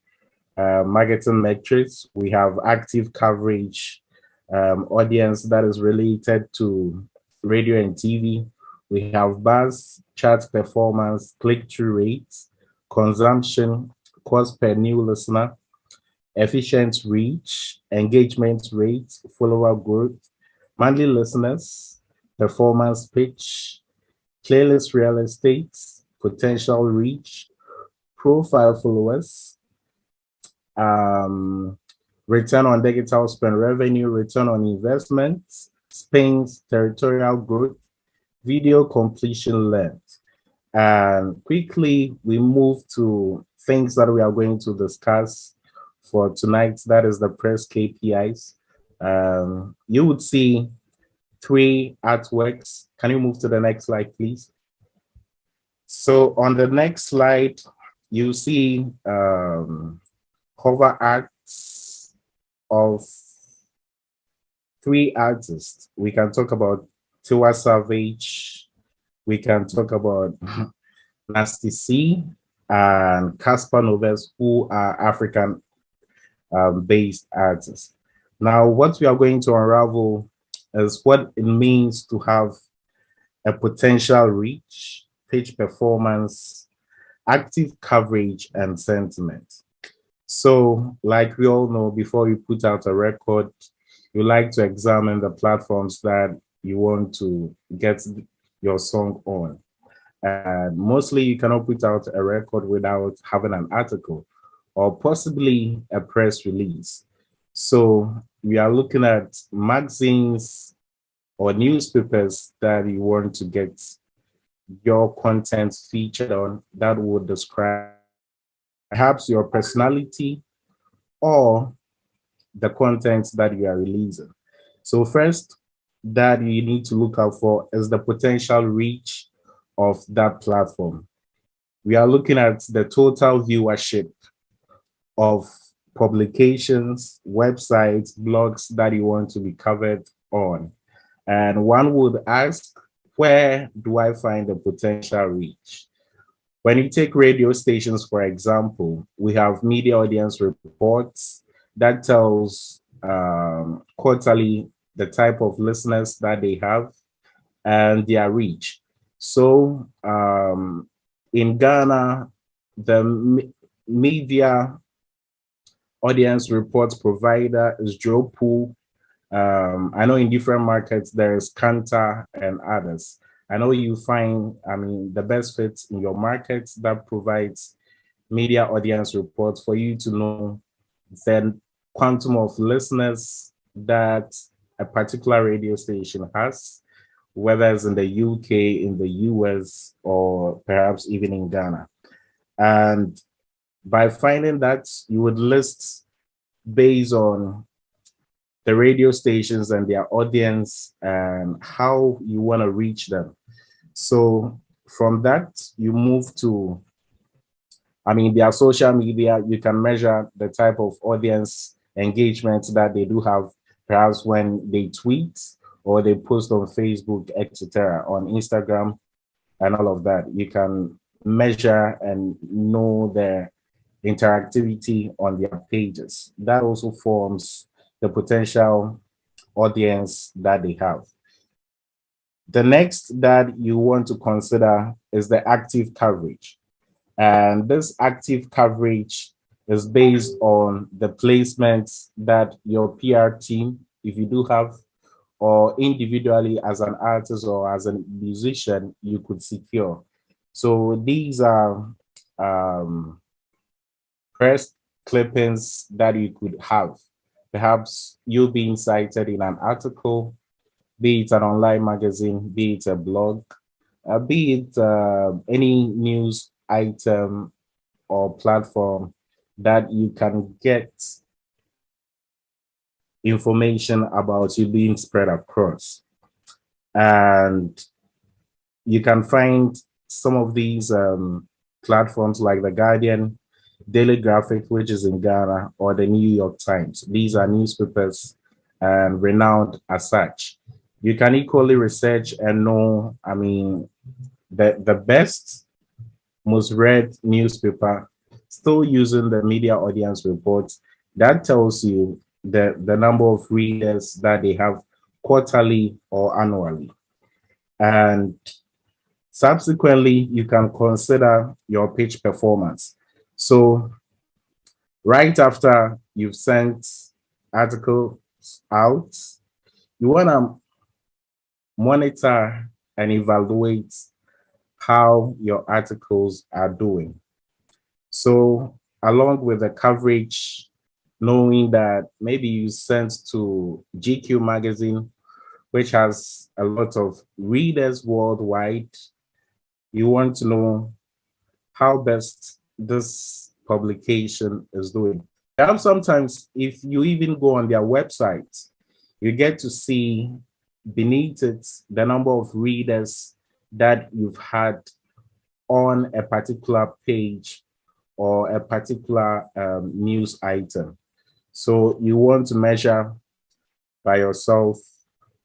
B: marketing metrics. We have active coverage, audience that is related to radio and TV. We have buzz, chart performance, click-through rates, consumption, cost per new listener, efficient reach, engagement rate, follower growth, monthly listeners, performance pitch, playlist real estate, potential reach, profile followers, return on digital spend revenue, return on investment, spends, territorial growth, video completion length. And quickly, we move to things that we are going to discuss for tonight. That is the press KPIs. You would see 3 artworks. Can you move to the next slide, please? So on the next slide, you see cover arts of 3 artists. We can talk about Tiwa Savage, we can talk about Nasty C and Casper Noves, who are African based artists. Now, what we are going to unravel is what it means to have a potential reach, page performance, active coverage, and sentiment. So, like we all know, before you put out a record, you like to examine the platforms that you want to get your song on. And mostly you cannot put out a record without having an article or possibly a press release. So we are looking at magazines or newspapers that you want to get your content featured on that would describe perhaps your personality or the content that you are releasing. So first, that you need to look out for is the potential reach of that platform. We are looking at the total viewership of publications, websites, blogs that you want to be covered on. And one would ask, where do I find the potential reach? When you take radio stations, for example, we have media audience reports that tells quarterly the type of listeners that they have and their reach. So in Ghana, the media audience reports provider is Brapurple. I know in different markets there's Kanta and others. I know you find, the best fits in your markets that provides media audience reports for you to know the quantum of listeners that a particular radio station has, whether it's in the UK, in the US, or perhaps even in Ghana. And by finding that, you would list based on the radio stations and their audience and how you want to reach them. So from that, you move to, their social media. You can measure the type of audience engagement that they do have, perhaps when they tweet or they post on Facebook, etc., on Instagram, and all of that. You can measure and know the interactivity on their pages. That also forms the potential audience that they have. The next that you want to consider is the active coverage. And this active coverage is based on the placements that your PR team, if you do have, or individually as an artist or as a musician, you could secure. So these are press clippings that you could have. Perhaps you being cited in an article, be it an online magazine, be it a blog, be it any news item or platform that you can get information about you being spread across. And you can find some of these platforms like The Guardian, Daily Graphic, which is in Ghana, or the New York Times. These are newspapers and renowned as such. You can equally research and know, the best, most read newspaper, still using the media audience reports. That tells you the number of readers that they have quarterly or annually. And subsequently, you can consider your pitch performance. So right after you've sent articles out, you want to monitor and evaluate how your articles are doing. So along with the coverage, knowing that maybe you sent to GQ magazine, which has a lot of readers worldwide, you want to know how best this publication is doing. Perhaps sometimes if you even go on their website, you get to see beneath it the number of readers that you've had on a particular page or a particular news item. So you want to measure by yourself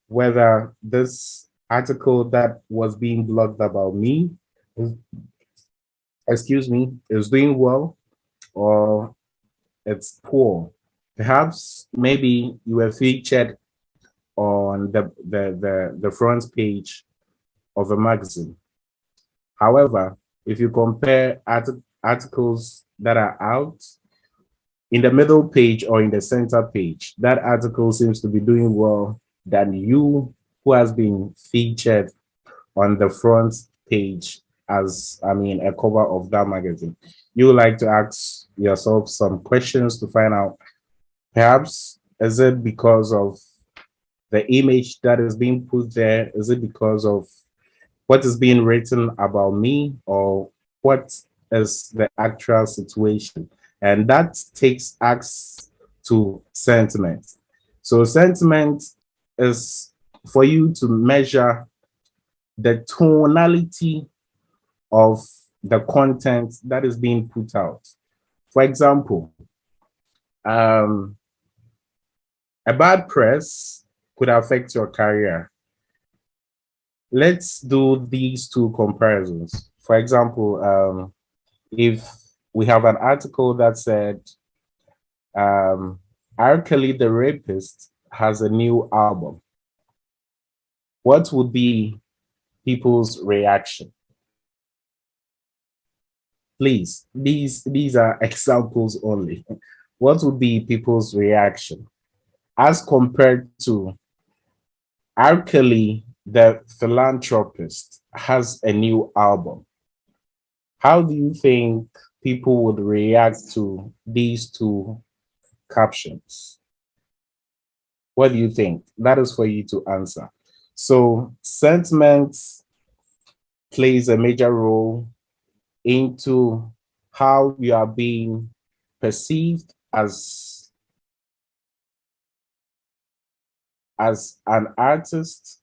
B: whether this article that was being blogged about me is doing well or it's poor. Perhaps maybe you were featured on the front page of a magazine. However, if you compare articles that are out in the middle page or in the center page, that article seems to be doing well than you, who has been featured on the front page as, a cover of that magazine. You would like to ask yourself some questions to find out, perhaps, is it because of the image that is being put there? Is it because of what is being written about me, or what is the actual situation? And that takes us to sentiment. So sentiment is for you to measure the tonality of the content that is being put out. For example, a bad press could affect your career. Let's do these two comparisons. For example, if we have an article that said R. Kelly the Rapist has a new album, what would be people's reaction? Please, these are examples only. What would be people's reaction as compared to R. Kelly the Philanthropist has a new album? How do you think people would react to these two captions? What do you think? That is for you to answer. So sentiment plays a major role into how you are being perceived as an artist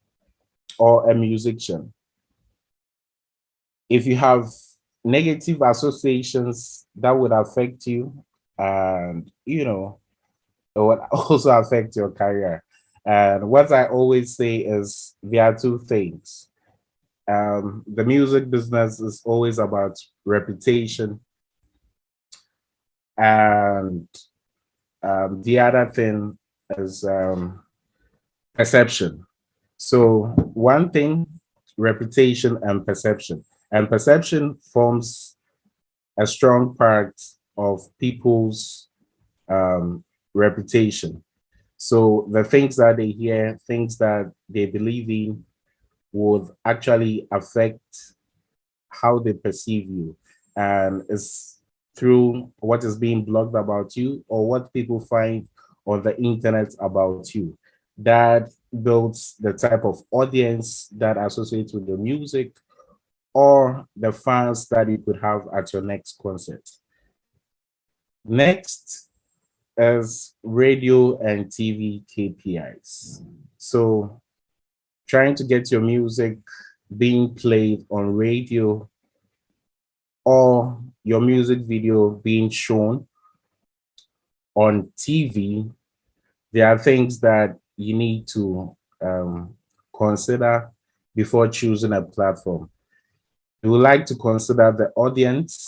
B: or a musician. If you have negative associations, that would affect you, and it would also affect your career. And what I always say is there are two things. The music business is always about reputation, and the other thing is perception. So one thing, reputation and perception. And perception forms a strong part of people's reputation. So the things that they hear, things that they believe in, would actually affect how they perceive you. And it's through what is being blogged about you or what people find on the internet about you that builds the type of audience that associates with the music or the fans that you could have at your next concert. Next is radio and TV KPIs. So trying to get your music being played on radio or your music video being shown on TV, there are things that you need to consider before choosing a platform. You would like to consider the audience,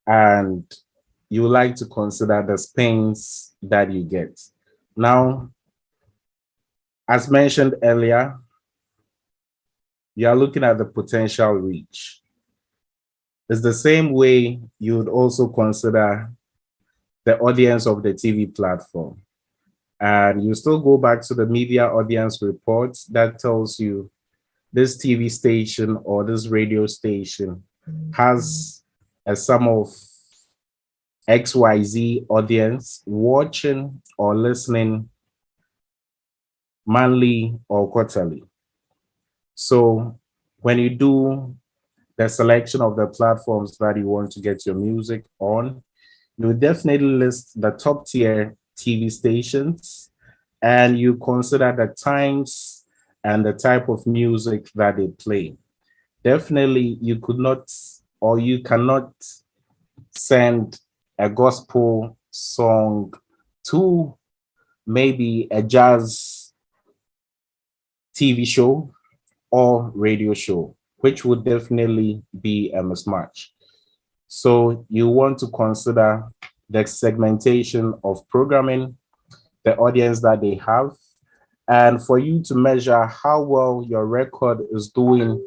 B: and you would like to consider the spins that you get. Now, as mentioned earlier, you are looking at the potential reach. It's the same way you would also consider the audience of the TV platform. And you still go back to the media audience reports that tells you this TV station or this radio station has a sum of XYZ audience watching or listening monthly or quarterly. So when you do the selection of the platforms that you want to get your music on, you definitely list the top tier TV stations and you consider the times and the type of music that they play. Definitely you could not or you cannot send a gospel song to maybe a jazz TV show or radio show, which would definitely be a mismatch. So you want to consider the segmentation of programming, the audience that they have, and for you to measure how well your record is doing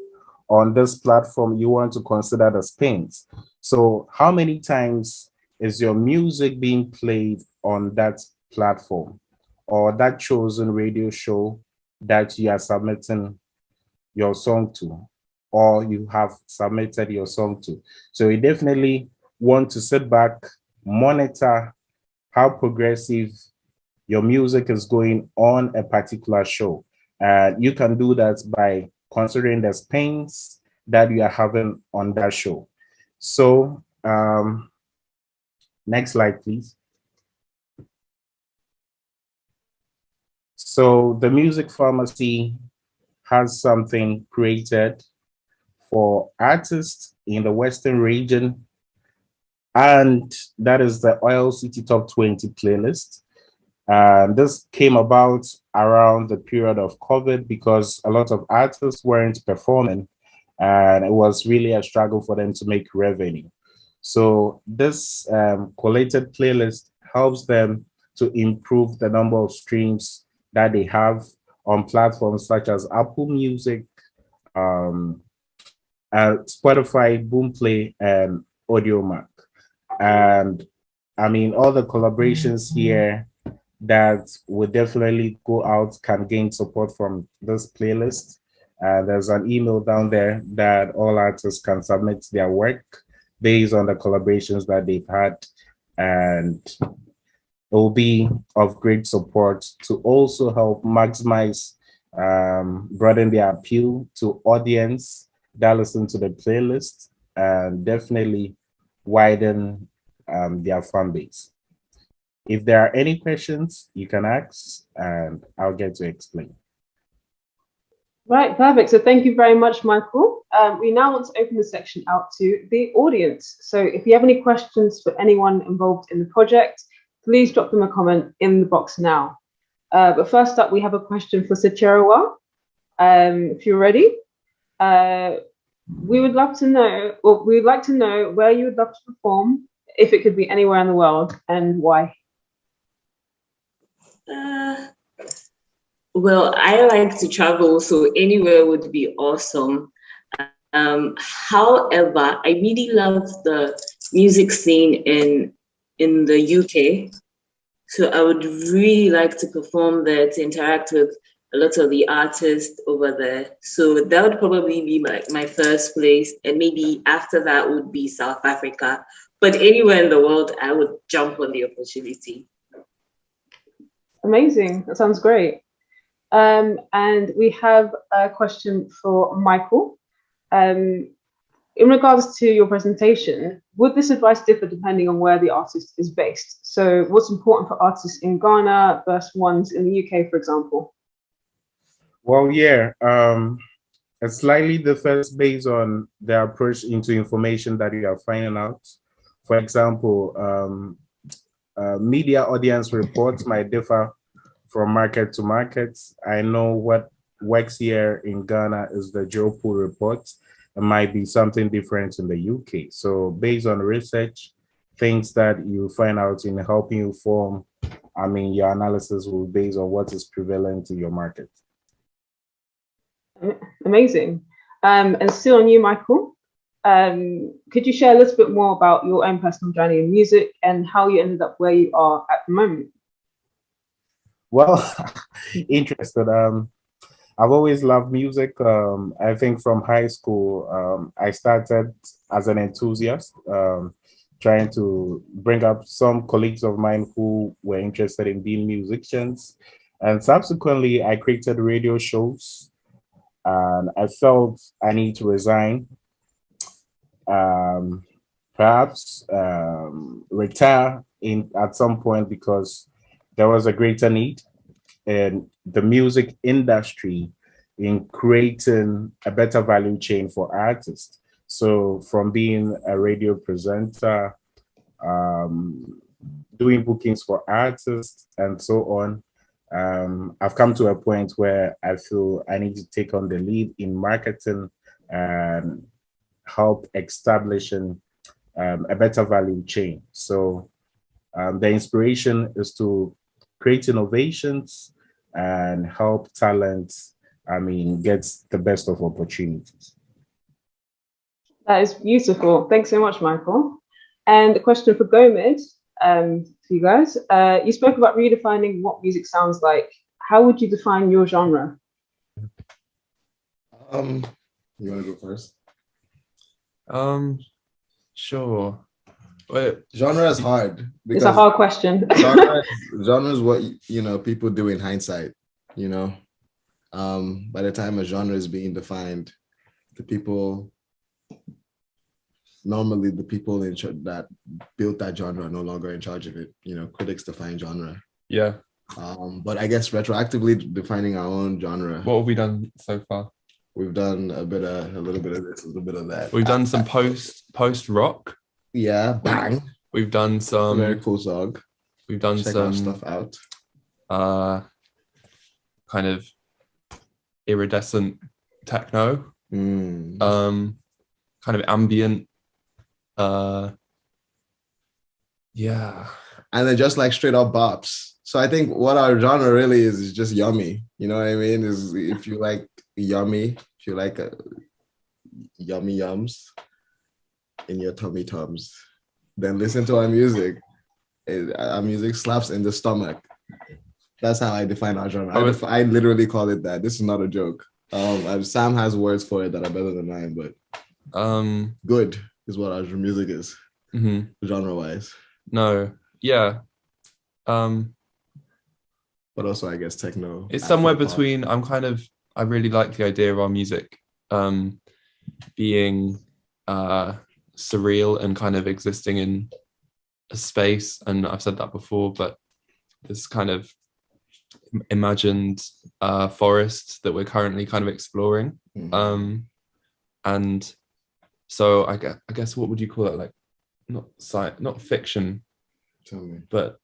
B: on this platform, you want to consider the spins. So how many times is your music being played on that platform or that chosen radio show that you are submitting your song to, or you have submitted your song to? So you definitely want to sit back, monitor how progressive your music is going on a particular show. You can do that by considering the spins that you are having on that show. So next slide, please. So the music pharmacy has something created for artists in the Western region, and that is the Oil City Top 20 playlist. And this came about around the period of COVID because a lot of artists weren't performing, and it was really a struggle for them to make revenue. So this collated playlist helps them to improve the number of streams that they have on platforms such as Apple Music, Spotify, Boomplay, and AudioMac. And I mean, all the collaborations here that would definitely go out can gain support from this playlist. There's an email down there that all artists can submit their work based on the collaborations that they've had. And it will be of great support to also help maximize, broaden their appeal to audience that listen to the playlist, and definitely widen their fan base. If there are any questions, you can ask and I'll get to explain.
A: Right, perfect. So thank you very much, Michael. We now want to open the section out to the audience. So if you have any questions for anyone involved in the project, please drop them a comment in the box now. But first up, we have a question for Secherewa. If you're ready, we would love to know, or we would like to know where you would love to perform, if it could be anywhere in the world, and why.
J: Well, I like to travel, so anywhere would be awesome. However, I really love the music scene in the UK. So I would really like to perform there, to interact with a lot of the artists over there. So that would probably be my first place. And maybe after that would be South Africa. But anywhere in the world, I would jump on the opportunity.
A: Amazing. That sounds great. And we have a question for Michael. In regards to your presentation, would this advice differ depending on where the artist is based? So what's important for artists in Ghana versus ones in the UK, for example?
B: Well, yeah, it slightly differs based on the approach into information that you are finding out. For example, media audience reports might differ from market to market. I know what works here in Ghana is the Joe Pool report. It might be something different in the UK. So based on research, things that you find out in helping you form, I mean, your analysis will be based on what is prevalent in your market.
A: Amazing. And still on you, Michael, could you share a little bit more about your own personal journey in music and how you ended up where you are at the moment?
B: Well, interested. I've always loved music. I think from high school, I started as an enthusiast, trying to bring up some colleagues of mine who were interested in being musicians. And subsequently, I created radio shows, and I felt I need to resign, perhaps retire at some point, because there was a greater need in the music industry in creating a better value chain for artists. So from being a radio presenter, doing bookings for artists and so on, I've come to a point where I feel I need to take on the lead in marketing and help establishing a better value chain. So the inspiration is to create innovations and help talent, I mean, get the best of opportunities.
A: That is beautiful. Thanks so much, Michael. And a question for GOMID, for you guys. You spoke about redefining what music sounds like. How would you define your genre?
I: You want to go first?
H: Sure.
I: Genre is hard.
A: It's a hard question.
I: genre is what, you know, people do in hindsight, you know. By the time a genre is being defined, normally the people that built that genre are no longer in charge of it. You know, critics define genre.
H: Yeah.
I: But I guess retroactively defining our own genre.
H: What have we done so far?
I: We've done a little bit of this, a little bit of that.
H: We've done some post rock.
I: Yeah, bang.
H: We've done some
I: very cool song.
H: We've done
I: Check
H: some
I: our stuff out.
H: kind of iridescent techno, kind of ambient. Yeah.
I: And then just like straight up bops. So I think what our genre really is just yummy. You know what I mean? Is if you like yummy, if you like yummy yums in your tummy tums, then listen to our music. Our music slaps in the stomach. That's how I define our genre. I literally call it that. This is not a joke. Sam has words for it that are better than mine, but good is what our music is, genre-wise.
H: No, yeah.
I: But also, I guess techno.
H: It's somewhere between. I really like the idea of our music being surreal and kind of existing in a space. And I've said that before, but this kind of imagined forest that we're currently kind of exploring. And so I guess what would you call it? Like not fiction, but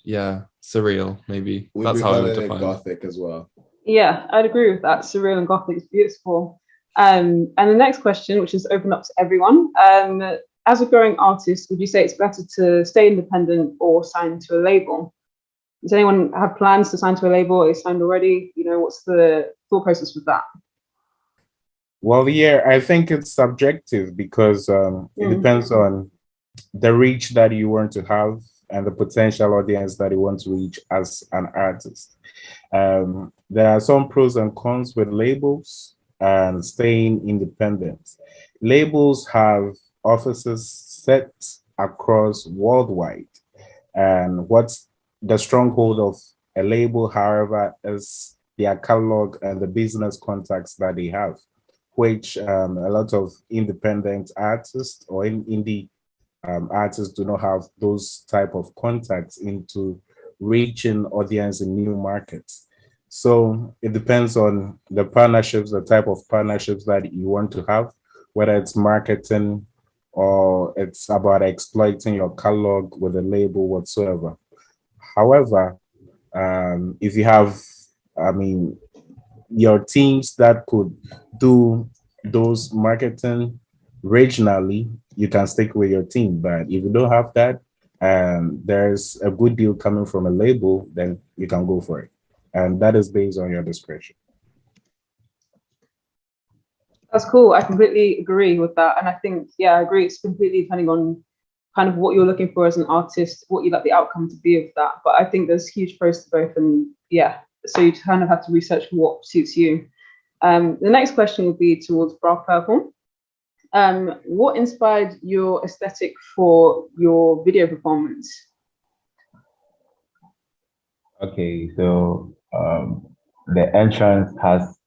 H: yeah, surreal maybe. That's how I would define
I: gothic as well.
A: Yeah, I'd agree with that. Surreal and gothic is beautiful. And the next question, which is open up to everyone, as a growing artist, would you say it's better to stay independent or sign to a label? Does anyone have plans to sign to a label? Are you signed already? You know, what's the thought process with that?
B: Well, yeah, I think it's subjective because it depends on the reach that you want to have and the potential audience that you want to reach as an artist. There are some pros and cons with labels and staying independent. Labels have offices set across worldwide, and what's the stronghold of a label, however, is their catalog and the business contacts that they have, which a lot of independent artists or indie artists do not have those type of contacts into reaching audience in new markets. So it depends on the partnerships, the type of partnerships that you want to have, whether it's marketing or it's about exploiting your catalog with a label whatsoever. However, if you have, your teams that could do those marketing regionally, you can stick with your team. But if you don't have that, and there's a good deal coming from a label, then you can go for it. And that is based on your discretion.
A: That's cool. I completely agree with that. And I think, yeah, I agree. It's completely depending on kind of what you're looking for as an artist, what you'd like the outcome to be of that. But I think there's huge pros to both. And yeah, so you kind of have to research what suits you. The next question would be towards Brapurple. What inspired your aesthetic for your video performance?
P: Okay, so the entrance has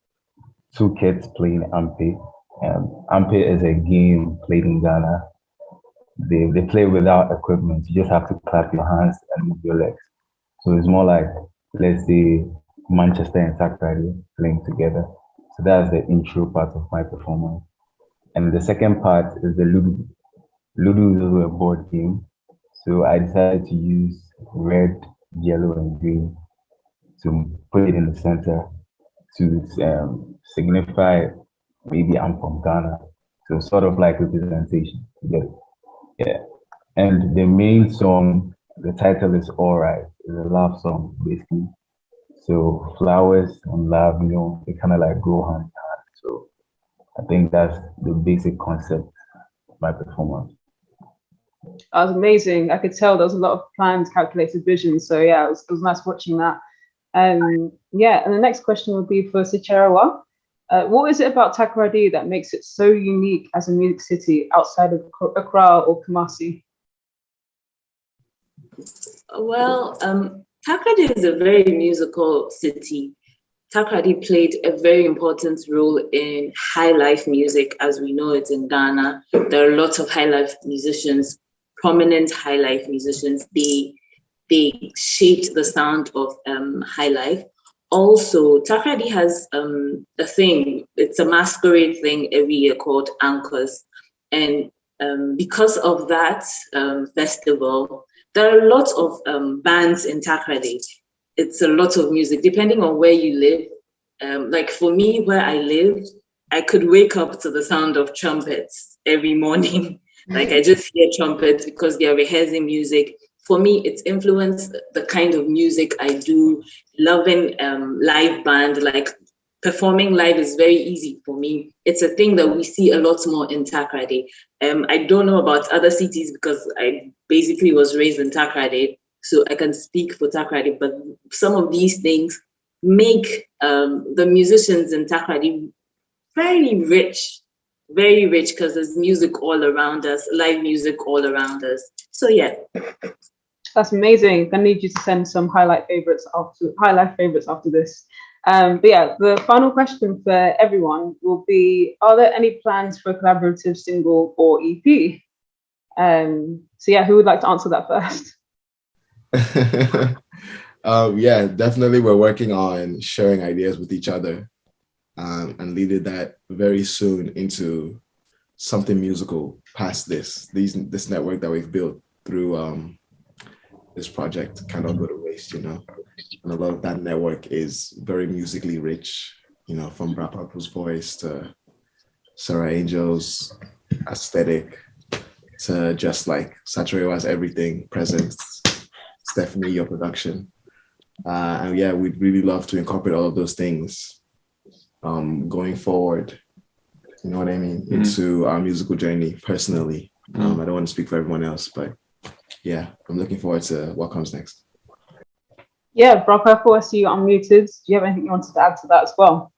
P: two kids playing Ampe. Ampe is a game played in Ghana. They play without equipment. You just have to clap your hands and move your legs. So it's more like, let's say, Manchester and Takoradi playing together. So that's the intro part of my performance. And the second part is the Ludo. Ludo is also a board game. So I decided to use red, yellow, and green to put it in the center to signify maybe I'm from Ghana. So sort of like representation together. Yeah. And the main song, the title is All Right. It's a love song, basically. So flowers and love, they kind of like go hand in hand. So I think that's the basic concept of my performance.
A: That was amazing. I could tell there was a lot of planned, calculated vision. So yeah, it was nice watching that. Yeah, and the next question would be for Sicharawa. What is it about Takoradi that makes it so unique as a music city outside of Accra or Kumasi?
J: Well, Takoradi is a very musical city. Takoradi played a very important role in high life music as we know it in Ghana. There are lots of high life musicians, prominent high life musicians. They shaped the sound of high life. Also, Takoradi has a thing, it's a masquerade thing every year called Anchors. And because of that festival, there are lots of bands in Takoradi. It's a lot of music, depending on where you live. Like for me, where I live, I could wake up to the sound of trumpets every morning. Like I just hear trumpets because they're rehearsing music. For me, it's influenced the kind of music I do. Loving live band, like performing live is very easy for me. It's a thing that we see a lot more in Takoradi. I don't know about other cities because I basically was raised in Takoradi, so I can speak for Takoradi, but some of these things make the musicians in Takoradi very rich because there's music all around us, live music all around us. So yeah.
A: That's amazing. I need you to send some highlight favorites after this. But yeah, the final question for everyone will be: are there any plans for a collaborative single or EP? So yeah, who would like to answer that first?
I: Yeah, definitely. We're working on sharing ideas with each other and leading that very soon into something musical past this network that we've built through this project cannot go to waste, you know. And a lot of that network is very musically rich, you know, from Brapurple's voice to Sarah Angel's aesthetic to just like Sachurewa's everything, presence, Stephanie, your production. And yeah, we'd really love to incorporate all of those things going forward, you know what I mean, into our musical journey personally. I don't want to speak for everyone else, but yeah, I'm looking forward to what comes next.
A: Yeah, Brapurple, I see you unmuted. Do you have anything you wanted to add to that as well?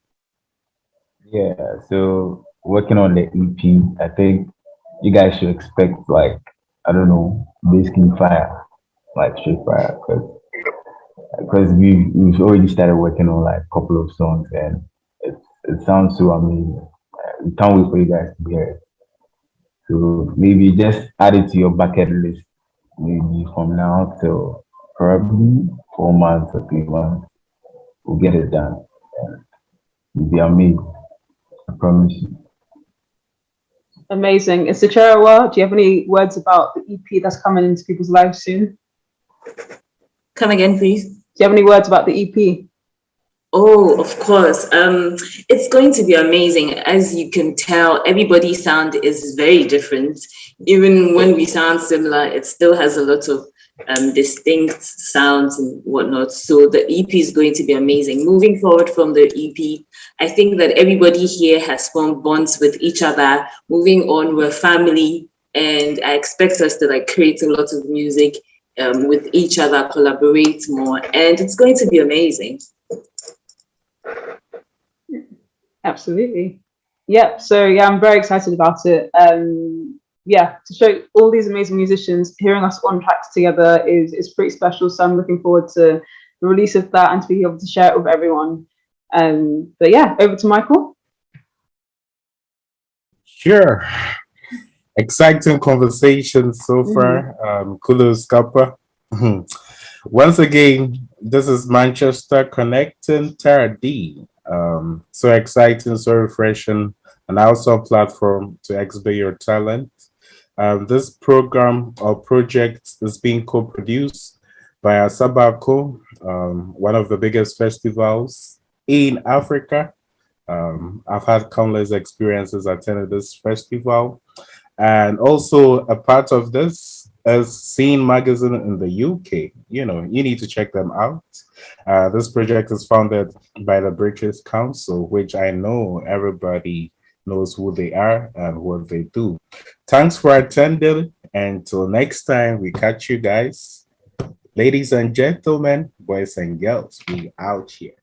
P: Yeah, so working on the EP, I think you guys should expect like, I don't know, basically fire, like straight fire, because we've already started working on like a couple of songs and it sounds so amazing. We can't wait for you guys to hear it. So maybe just add it to your bucket list. Maybe from now till probably 4 months or 3 months, we'll get it done. And it'll be amazing. I promise you.
A: Amazing. And Sachurewa, do you have any words about the EP that's coming into people's lives soon?
J: Come again, please.
A: Do you have any words about the EP?
J: Oh, of course. It's going to be amazing. As you can tell, everybody's sound is very different. Even when we sound similar, it still has a lot of distinct sounds and whatnot. So the EP is going to be amazing. Moving forward from the EP, I think that everybody here has formed bonds with each other. Moving on, we're family, and I expect us to like create a lot of music with each other, collaborate more, and it's going to be amazing.
A: Absolutely. Yeah, so yeah, I'm very excited about it. Yeah, to show all these amazing musicians, hearing us on tracks together is pretty special. So I'm looking forward to the release of that and to be able to share it with everyone. But yeah, over to Michael.
B: Sure. Exciting conversation so far. Kudos, SCAPA. Once again, this is Manchester connecting TADI. So exciting, so refreshing, and also a platform to exhibit your talent. This program or project is being co-produced by Baako, one of the biggest festivals in Africa. I've had countless experiences attending this festival, and also a part of this is Scene Magazine in the UK. You know, you need to check them out. This project is founded by the British Council, which I know everybody knows who they are and what they do. Thanks for attending. Until next time, we catch you guys. Ladies and gentlemen, boys and girls, we out here.